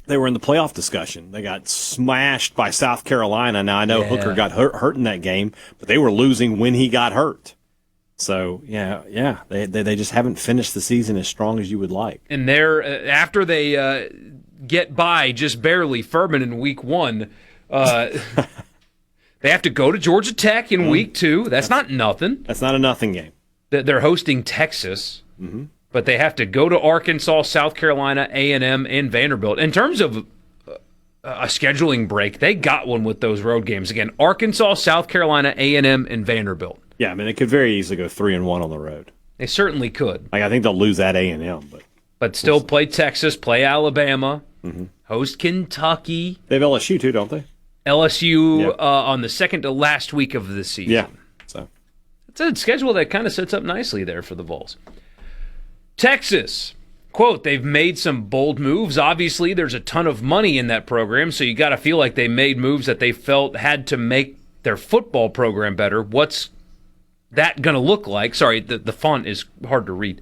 they were in the playoff discussion. They got smashed by South Carolina. Now, I know Hooker got hurt in that game, but they were losing when he got hurt. So, they just haven't finished the season as strong as you would like. And after they get by just barely, Furman in week 1, they have to go to Georgia Tech in week 2. That's not nothing. That's not a nothing game. They're hosting Texas. Mm-hmm. But they have to go to Arkansas, South Carolina, A&M, and Vanderbilt. In terms of a scheduling break, they got one with those road games. Again, Arkansas, South Carolina, A&M, and Vanderbilt. Yeah, I mean, they could very easily go 3-1 on the road. They certainly could. I think they'll lose at A&M. But still play Texas, play Alabama, host Kentucky. They have LSU too, don't they? LSU on the second to last week of the season. Yeah, so it's a schedule that kind of sets up nicely there for the Vols. Texas, quote, they've made some bold moves. Obviously, there's a ton of money in that program, so you got to feel like they made moves that they felt had to make their football program better. What's that going to look like? Sorry, the font is hard to read.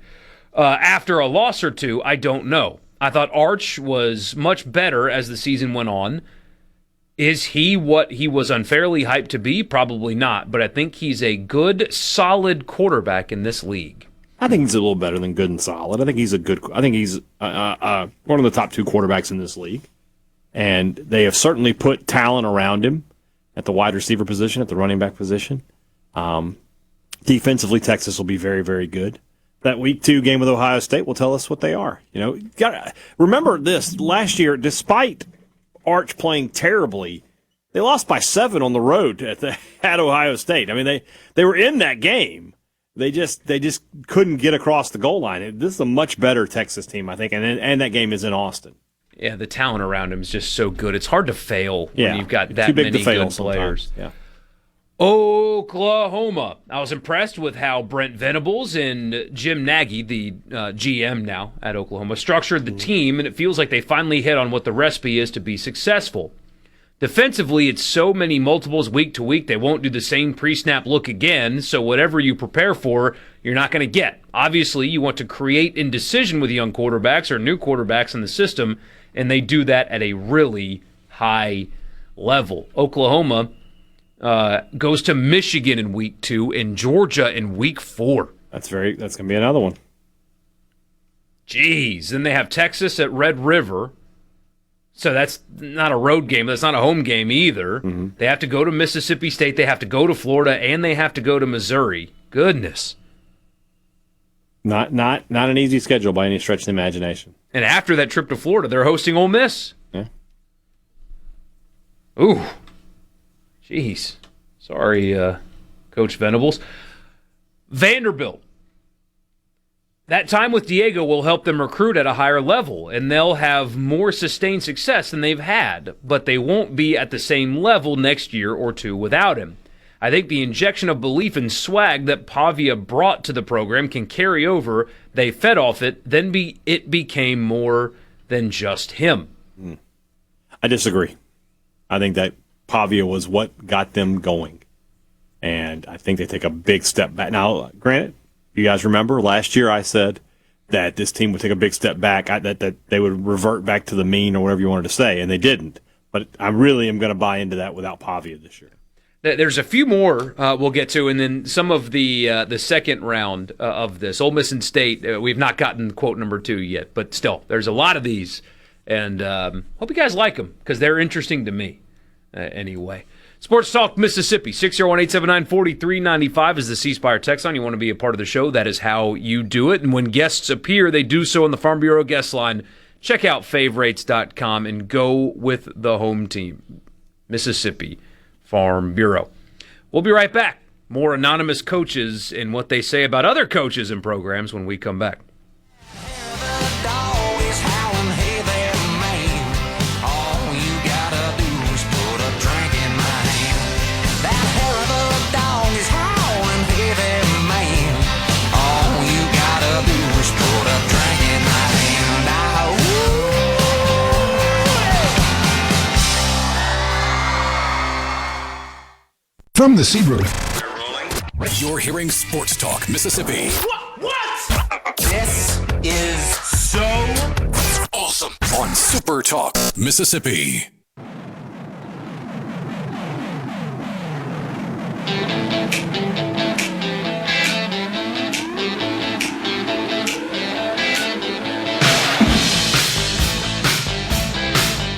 After a loss or two, I don't know. I thought Arch was much better as the season went on. Is he what he was unfairly hyped to be? Probably not, but I think he's a good, solid quarterback in this league. I think he's a little better than good and solid. I think he's one of the top 2 quarterbacks in this league. And they have certainly put talent around him at the wide receiver position, at the running back position. Defensively, Texas will be very, very good. That week 2 game with Ohio State will tell us what they are. You know, remember this, last year, despite Arch playing terribly, they lost by 7 on the road at Ohio State. I mean, they were in that game. They just couldn't get across the goal line. This is a much better Texas team, I think, and that game is in Austin. Yeah, the talent around him is just so good. It's hard to fail when you've got that many good players. Yeah. Oklahoma. I was impressed with how Brent Venables and Jim Nagy, the GM now at Oklahoma, structured the team, and it feels like they finally hit on what the recipe is to be successful. Defensively, it's so many multiples week to week, they won't do the same pre-snap look again, so whatever you prepare for, you're not going to get. Obviously, you want to create indecision with young quarterbacks or new quarterbacks in the system, and they do that at a really high level. Oklahoma goes to Michigan in week 2 and Georgia in week 4. That's going to be another one. Jeez. Then they have Texas at Red River. So that's not a road game. That's not a home game either. Mm-hmm. They have to go to Mississippi State. They have to go to Florida, and they have to go to Missouri. Goodness. Not an easy schedule by any stretch of the imagination. And after that trip to Florida, they're hosting Ole Miss. Yeah. Ooh. Jeez. Sorry, Coach Venables. Vanderbilt. That time with Diego will help them recruit at a higher level, and they'll have more sustained success than they've had, but they won't be at the same level next year or 2 without him. I think the injection of belief and swag that Pavia brought to the program can carry over. They fed off it, then it became more than just him. I disagree. I think that Pavia was what got them going, and I think they take a big step back. Now, granted, you guys remember last year I said that this team would take a big step back, that they would revert back to the mean or whatever you wanted to say, and they didn't. But I really am going to buy into that without Pavia this year. There's a few more we'll get to, and then some of the second round of this. Ole Miss and State, we've not gotten quote number 2 yet, but still, there's a lot of these, and hope you guys like them because they're interesting to me anyway. Sports Talk Mississippi, 601-879-4395 is the C Spire text line. You want to be a part of the show, that is how you do it. And when guests appear, they do so on the Farm Bureau guest line. Check out favorites.com and go with the home team, Mississippi Farm Bureau. We'll be right back. More anonymous coaches and what they say about other coaches and programs when we come back. From the Seabrook, you're hearing Sports Talk Mississippi. What? This is so awesome on Super Talk Mississippi.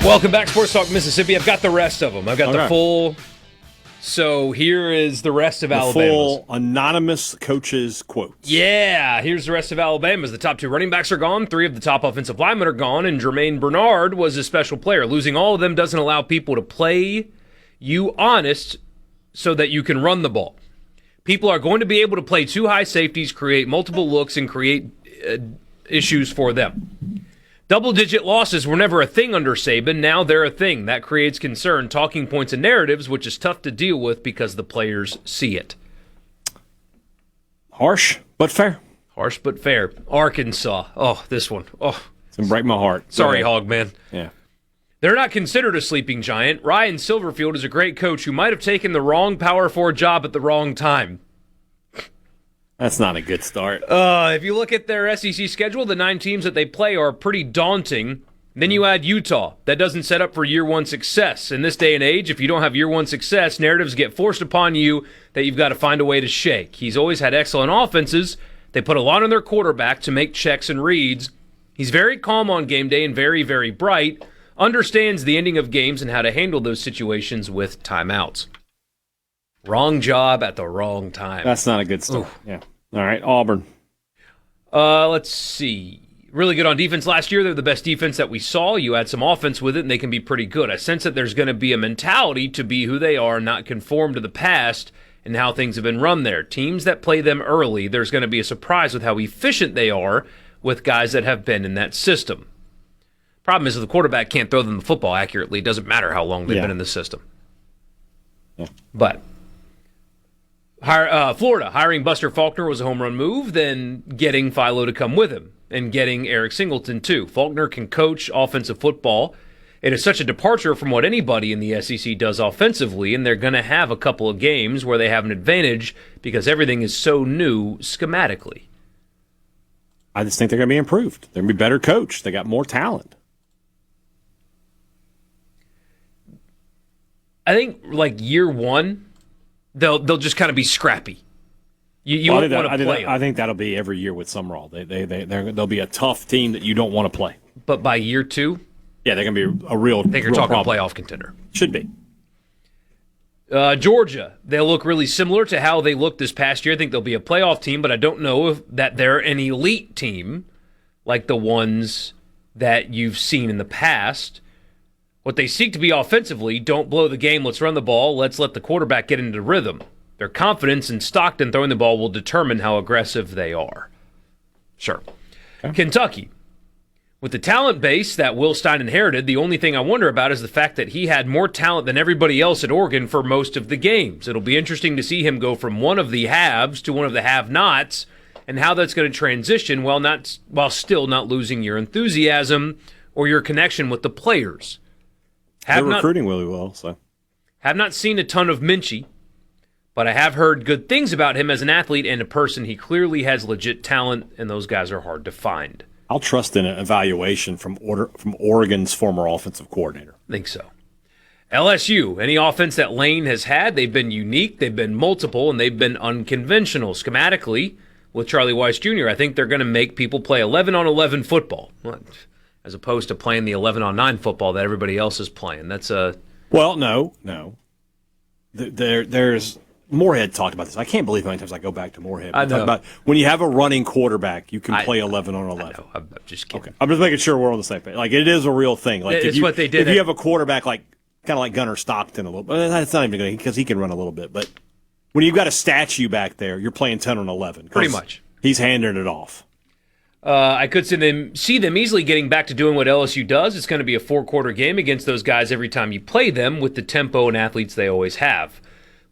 Welcome back, Sports Talk Mississippi. I've got the rest of them. I've got the full. So here is the rest of Alabama's. Full anonymous coaches quotes. Yeah, here's the rest of Alabama's. The top 2 running backs are gone. 3 of the top offensive linemen are gone, and Jermaine Bernard was a special player. Losing all of them doesn't allow people to play you honest so that you can run the ball. People are going to be able to play 2 high safeties, create multiple looks, and create issues for them. Double-digit losses were never a thing under Saban. Now they're a thing. That creates concern, talking points, and narratives, which is tough to deal with because the players see it. Harsh, but fair. Harsh, but fair. Arkansas. Oh, this one. Oh, it's going to break my heart. Sorry, Hog Man. Yeah. They're not considered a sleeping giant. Ryan Silverfield is a great coach who might have taken the wrong Power 4 job at the wrong time. That's not a good start. If you look at their SEC schedule, the 9 teams that they play are pretty daunting. Then you add Utah. That doesn't set up for year 1 success. In this day and age, if you don't have year 1 success, narratives get forced upon you that you've got to find a way to shake. He's always had excellent offenses. They put a lot on their quarterback to make checks and reads. He's very calm on game day and very, very bright. Understands the ending of games and how to handle those situations with timeouts. Wrong job at the wrong time. That's not a good start. Ooh. Yeah. All right, Auburn. Let's see. Really good on defense last year. They're the best defense that we saw. You add some offense with it, and they can be pretty good. I sense that there's going to be a mentality to be who they are, not conform to the past and how things have been run there. Teams that play them early, there's going to be a surprise with how efficient they are with guys that have been in that system. Problem is, if the quarterback can't throw them the football accurately, it doesn't matter how long they've been in the system. Yeah. But Florida, hiring Buster Faulkner was a home run move, then getting Philo to come with him and getting Eric Singleton too. Faulkner can coach offensive football. It is such a departure from what anybody in the SEC does offensively, and they're going to have a couple of games where they have an advantage because everything is so new schematically. I just think they're going to be improved. They're going to be better coached. They got more talent. I think like year 1, they'll just kind of be scrappy. You won't want to play them. I think that'll be every year with Summerall. They'll be a tough team that you don't want to play. But by year 2? Yeah, they're going to be a real I think you're talking problem. Playoff contender. Should be. Georgia, they'll look really similar to how they looked this past year. I think they'll be a playoff team, but I don't know if that they're an elite team like the ones that you've seen in the past. What they seek to be offensively, don't blow the game, let's run the ball, let's let the quarterback get into rhythm. Their confidence in Stockton throwing the ball will determine how aggressive they are. Sure. Okay. Kentucky. With the talent base that Will Stein inherited, the only thing I wonder about is the fact that he had more talent than everybody else at Oregon for most of the games. It'll be interesting to see him go from one of the haves to one of the have-nots and how that's going to transition while still not losing your enthusiasm or your connection with the players. They're recruiting really well. So, have not seen a ton of Minchie, but I have heard good things about him as an athlete and a person. He clearly has legit talent, and those guys are hard to find. I'll trust in an evaluation from Oregon's former offensive coordinator. I think so. LSU, any offense that Lane has had, they've been unique, they've been multiple, and they've been unconventional. Schematically, with Charlie Weiss Jr., I think they're going to make people play 11-on-11 football, as opposed to playing the 11-on-9 football that everybody else is playing. That's a... Well, no. there's Moorhead talked about this. I can't believe how many times I go back to Moorhead. I know. About when you have a running quarterback, you can play 11 on 11. I know. I'm just kidding. Okay. I'm just making sure we're on the same page. Like, it is a real thing. Like, it's what they did. If you have a quarterback kind of like Gunnar Stockton a little bit, that's not even good because he can run a little bit. But when you've got a statue back there, you're playing 10 on 11. Pretty much. He's handing it off. I could see them easily getting back to doing what LSU does. It's going to be a 4-quarter game against those guys every time you play them with the tempo and athletes they always have.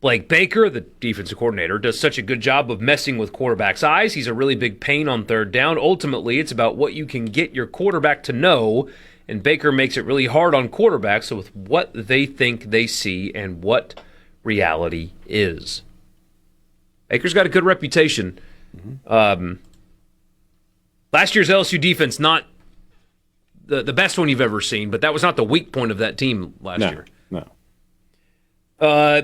Blake Baker, the defensive coordinator, does such a good job of messing with quarterbacks' eyes. He's a really big pain on third down. Ultimately, it's about what you can get your quarterback to know, and Baker makes it really hard on quarterbacks with what they think they see and what reality is. Baker's got a good reputation. Last year's LSU defense, not the best one you've ever seen, but that was not the weak point of that team last year. No.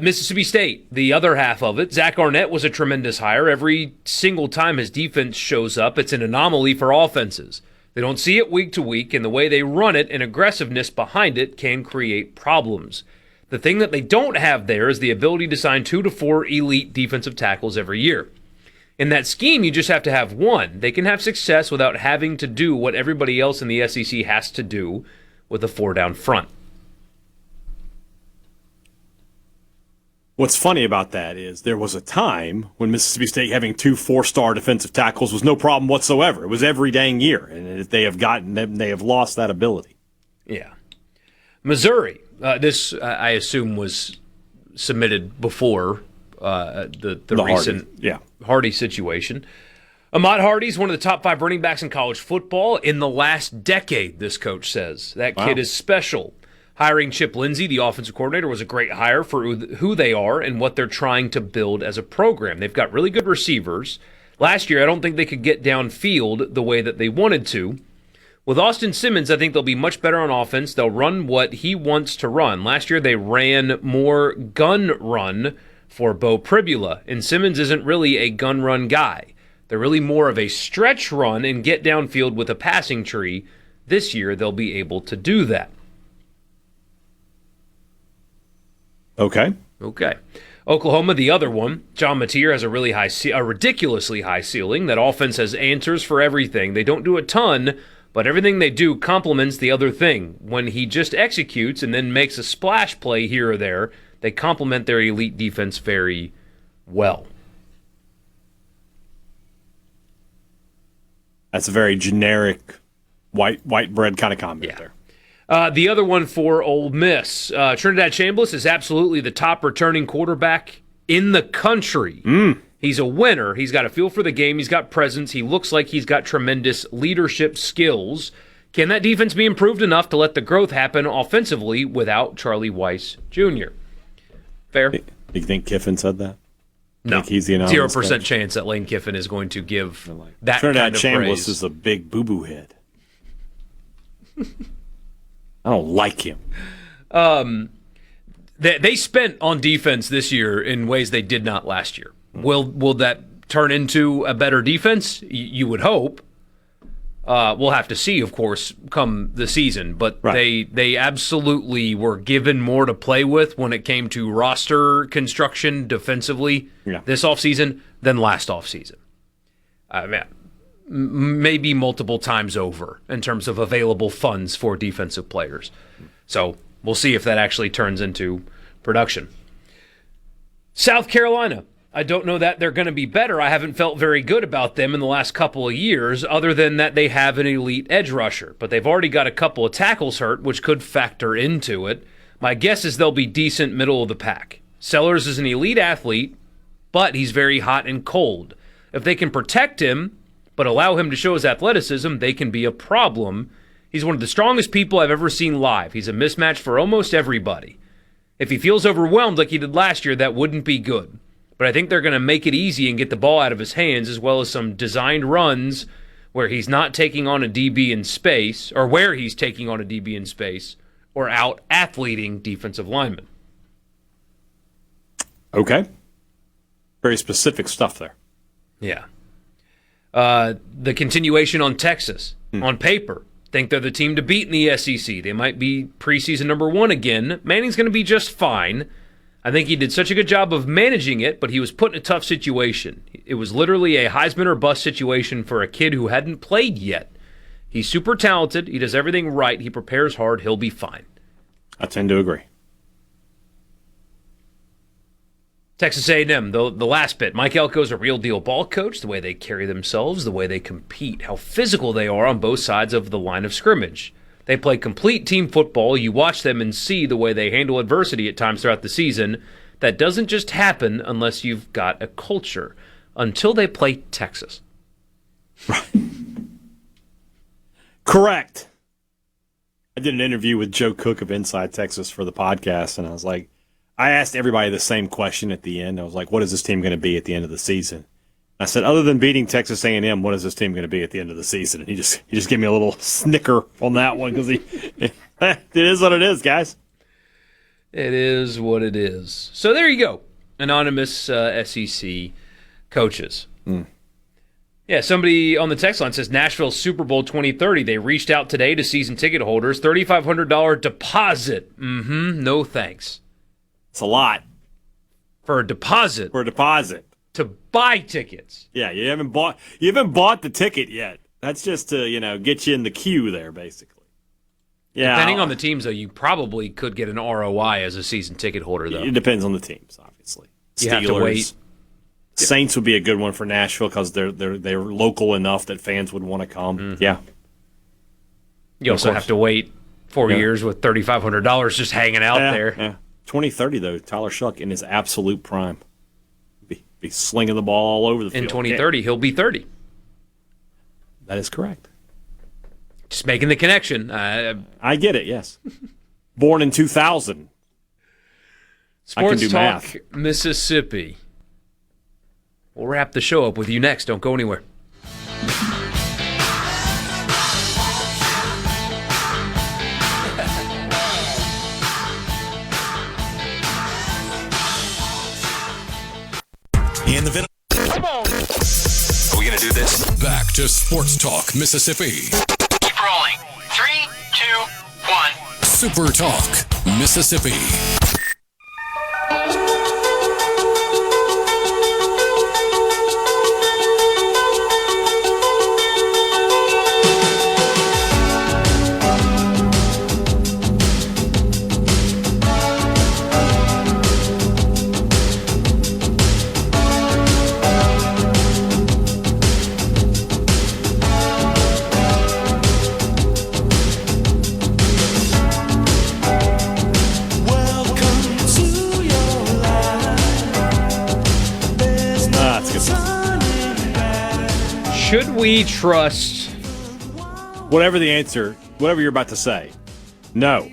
Mississippi State, the other half of it. Zach Arnett was a tremendous hire. Every single time his defense shows up, it's an anomaly for offenses. They don't see it week to week, and the way they run it and aggressiveness behind it can create problems. The thing that they don't have there is the ability to sign 2 to 4 elite defensive tackles every year. In that scheme, you just have to have one. They can have success without having to do what everybody else in the SEC has to do with a 4-down front. What's funny about that is there was a time when Mississippi State having 2 4-star defensive tackles was no problem whatsoever. It was every dang year, and they have lost that ability. Yeah. Missouri, this I assume was submitted before the recent Hardy situation. Ahmad Hardy's one of the top 5 running backs in college football in the last decade, this coach says. That kid is special. Hiring Chip Lindsey, the offensive coordinator, was a great hire for who they are and what they're trying to build as a program. They've got really good receivers. Last year, I don't think they could get downfield the way that they wanted to. With Austin Simmons, I think they'll be much better on offense. They'll run what he wants to run. Last year, they ran more gun run for Bo Pribula, and Simmons isn't really a gun run guy. They're really more of a stretch run and get downfield with a passing tree. This year, they'll be able to do that. Okay. Oklahoma, the other one. John Mateer has a ridiculously high ceiling. That offense has answers for everything. They don't do a ton, but everything they do complements the other thing. When he just executes and then makes a splash play here or there, they complement their elite defense very well. That's a very generic white bread kind of comment there. The other one for Ole Miss, Trinidad Chambliss is absolutely the top returning quarterback in the country. He's a winner. He's got a feel for the game. He's got presence. He looks like he's got tremendous leadership skills. Can that defense be improved enough to let the growth happen offensively without Charlie Weiss Jr.? Fair? Do you think Kiffin said that? No. He's the 0% chance that Lane Kiffin is going to give that Trinidad kind of Chambliss praise. is a big boo-boo head. I don't like him. They spent on defense this year in ways they did not last year. Will that turn into a better defense? You would hope. We'll have to see, of course, come the season. But they absolutely were given more to play with when it came to roster construction defensively this offseason than last offseason. Maybe multiple times over in terms of available funds for defensive players. So we'll see if that actually turns into production. South Carolina. I don't know that they're going to be better. I haven't felt very good about them in the last couple of years, other than that they have an elite edge rusher. But they've already got a couple of tackles hurt, which could factor into it. My guess is they'll be decent middle of the pack. Sellers is an elite athlete, but he's very hot and cold. If they can protect him, but allow him to show his athleticism, they can be a problem. He's one of the strongest people I've ever seen live. He's a mismatch for almost everybody. If he feels overwhelmed like he did last year, that wouldn't be good. But I think they're going to make it easy and get the ball out of his hands, as well as some designed runs where he's not taking on a DB in space, or where he's taking on a DB in space, or out-athleting defensive linemen. Okay. Very specific stuff there. Yeah. The continuation on Texas, on paper, think they're the team to beat in the SEC. They might be preseason number 1 again. Manning's going to be just fine. I think he did such a good job of managing it, but he was put in a tough situation. It was literally a Heisman or bust situation for a kid who hadn't played yet. He's super talented. He does everything right. He prepares hard. He'll be fine. I tend to agree. Texas A&M, the last bit. Mike Elko's a real deal ball coach. The way they carry themselves, the way they compete, how physical they are on both sides of the line of scrimmage. They play complete team football. You watch them and see the way they handle adversity at times throughout the season. That doesn't just happen unless you've got a culture. Until they play Texas. Correct. I did an interview with Joe Cook of Inside Texas for the podcast, and I was like, I asked everybody the same question at the end. I was like, what is this team going to be at the end of the season? I said, other than beating Texas A&M, what is this team going to be at the end of the season? And he just gave me a little snicker on that one because it is what it is, guys. It is what it is. So there you go. Anonymous SEC coaches. Yeah, somebody on the text line says Nashville Super Bowl 2030. They reached out today to season ticket holders. $3,500 deposit. No thanks. It's a lot. For a deposit. To buy tickets. Yeah, you haven't bought the ticket yet. That's just to, get you in the queue there, basically. Yeah. Depending on the teams, though, you probably could get an ROI as a season ticket holder, though. It depends on the teams, obviously. You have to wait. Saints would be a good one for Nashville because they're local enough that fans would want to come. Yeah. You also have to wait 4 years with $3,500 just hanging out there. Yeah. 2030, though, Tyler Shuck in his absolute prime. Be slinging the ball all over the field. In 2030, he'll be 30. That is correct. Just making the connection. I get it, yes. Born in 2000. I can do math. Sports Talk Mississippi. We'll wrap the show up with you next. Don't go anywhere. In the Come on. Are we going to do this? Back to Sports Talk Mississippi. Keep rolling. 3, 2, 1. Super Talk Mississippi. Should we trust whatever you're about to say? No.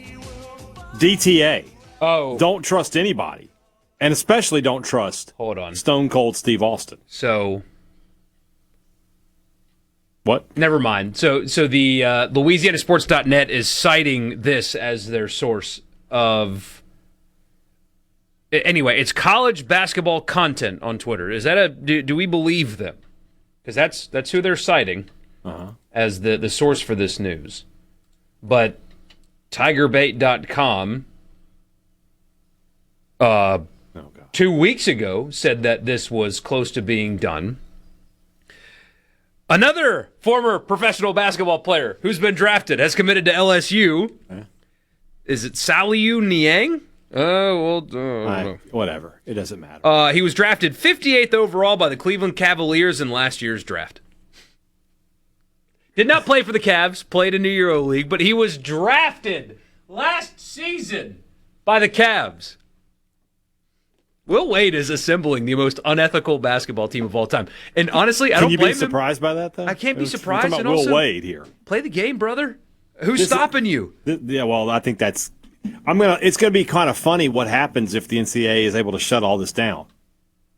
DTA. Oh. Don't trust anybody. And especially don't trust Stone Cold Steve Austin. So what? Never mind. So the LouisianaSports.net is citing this as their source of. Anyway, it's college basketball content on Twitter. Is that do we believe them? Because that's who they're citing as the source for this news. But TigerBait.com 2 weeks ago said that this was close to being done. Another former professional basketball player who's been drafted has committed to LSU. Is it Saliu Niang? Whatever. It doesn't matter. He was drafted 58th overall by the Cleveland Cavaliers in last year's draft. Did not play for the Cavs, played in the EuroLeague, but he was drafted last season by the Cavs. Will Wade is assembling the most unethical basketball team of all time. And honestly, I don't blame him. Can you be surprised by that, though? I can't be surprised. We're talking about Will Wade here. Play the game, brother. Who's stopping you? Yeah, well, I think that's... It's going to be kind of funny what happens if the NCAA is able to shut all this down,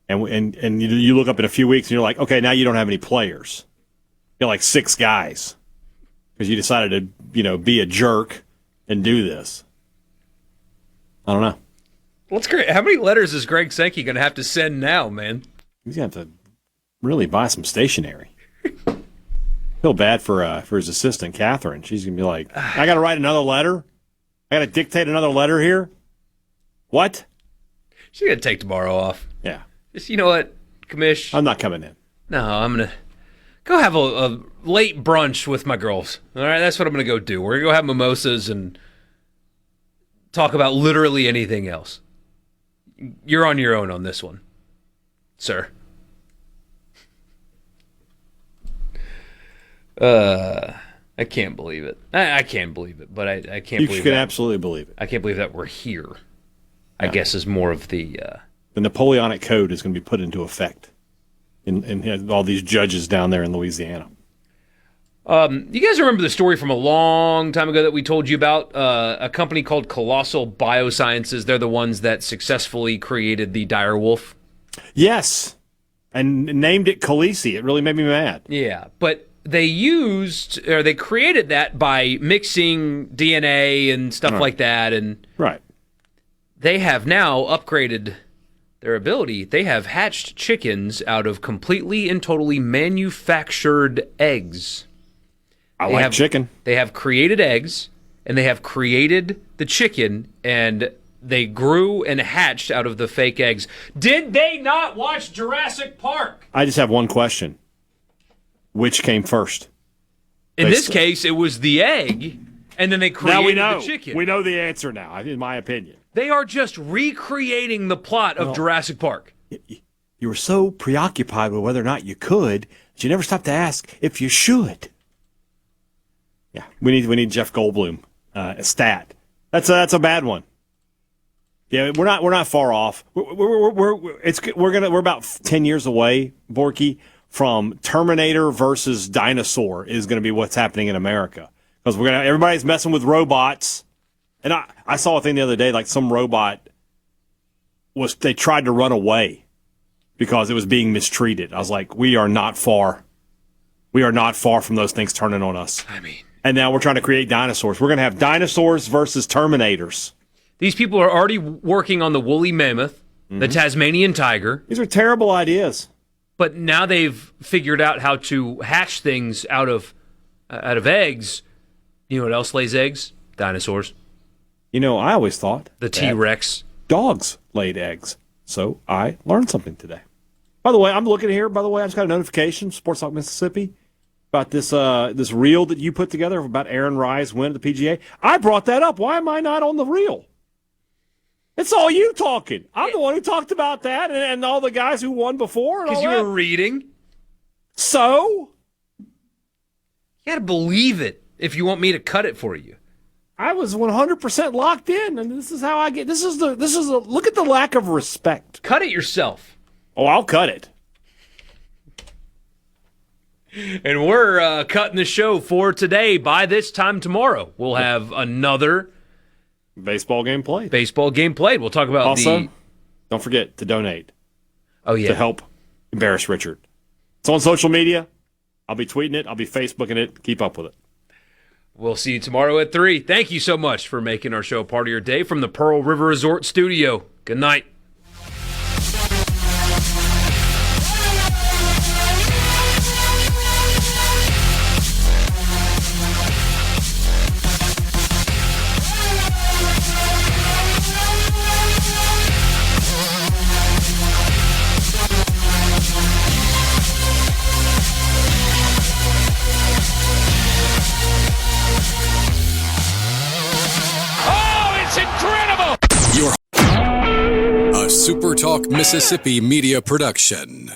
and you look up in a few weeks and you're like, okay, now you don't have any players. You're like 6 guys because you decided to be a jerk and do this. I don't know. Well, it's great. How many letters is Greg Sankey going to have to send now, man? He's going to have to really buy some stationery. Feel bad for his assistant Catherine. She's going to be like, I got to write another letter. I got to dictate another letter here? What? She's going to take tomorrow off. Yeah. Just, you know what, Commish? I'm not coming in. No, I'm going to go have a late brunch with my girls. All right, that's what I'm going to go do. We're going to go have mimosas and talk about literally anything else. You're on your own on this one, sir. I can't believe it. I can't believe it, but I can't believe it. You can absolutely believe it. I can't believe that we're here. I guess is more of the Napoleonic Code is going to be put into effect in all these judges down there in Louisiana. You guys remember the story from a long time ago that we told you about? A company called Colossal Biosciences. They're the ones that successfully created the dire wolf. Yes, and named it Khaleesi. It really made me mad. Yeah, but they created that by mixing DNA and stuff like that, and right. They have now upgraded their ability. They have hatched chickens out of completely and totally manufactured eggs. I like chicken. They have created eggs, and they have created the chicken, and they grew and hatched out of the fake eggs. Did they not watch Jurassic Park? I just have one question. Which came first? In this case, it was the egg, and then they created the chicken. We know the answer now, in my opinion. They are just recreating the plot of Jurassic Park. You were so preoccupied with whether or not you could that you never stopped to ask if you should. Yeah, we need Jeff Goldblum a stat. That's a bad one. Yeah, we're not far off. We're about 10 years away, Borkey, from Terminator versus dinosaur is going to be what's happening in America, because everybody's messing with robots. And I saw a thing the other day, like some robot they tried to run away because it was being mistreated. I was like, we are not far from those things turning on us. I mean, and now we're trying to create dinosaurs. We're going to have dinosaurs versus Terminators. These people are already working on the woolly mammoth, the Tasmanian tiger. These are terrible ideas. But now they've figured out how to hatch things out of eggs. You know what else lays eggs? Dinosaurs. You know, I always thought the T-Rex. Dogs laid eggs. So I learned something today. By the way, I'm looking here. By the way, I just got a notification, Sports Talk Mississippi, about this reel that you put together about Aaron Rye's win at the PGA. I brought that up. Why am I not on the reel? It's all you talking. I'm the one who talked about that and all the guys who won before. Because you were reading. So? You got to believe it if you want me to cut it for you. I was 100% locked in, and this is how I get. Look at the lack of respect. Cut it yourself. Oh, I'll cut it. And we're cutting the show for today. By this time tomorrow, we'll have another baseball game played. We'll talk about also, don't forget to donate. Oh, yeah. To help embarrass Richard. It's on social media. I'll be tweeting it. I'll be Facebooking it. Keep up with it. We'll see you tomorrow at 3. Thank you so much for making our show part of your day from the Pearl River Resort studio. Good night. SuperTalk Mississippi Media Production.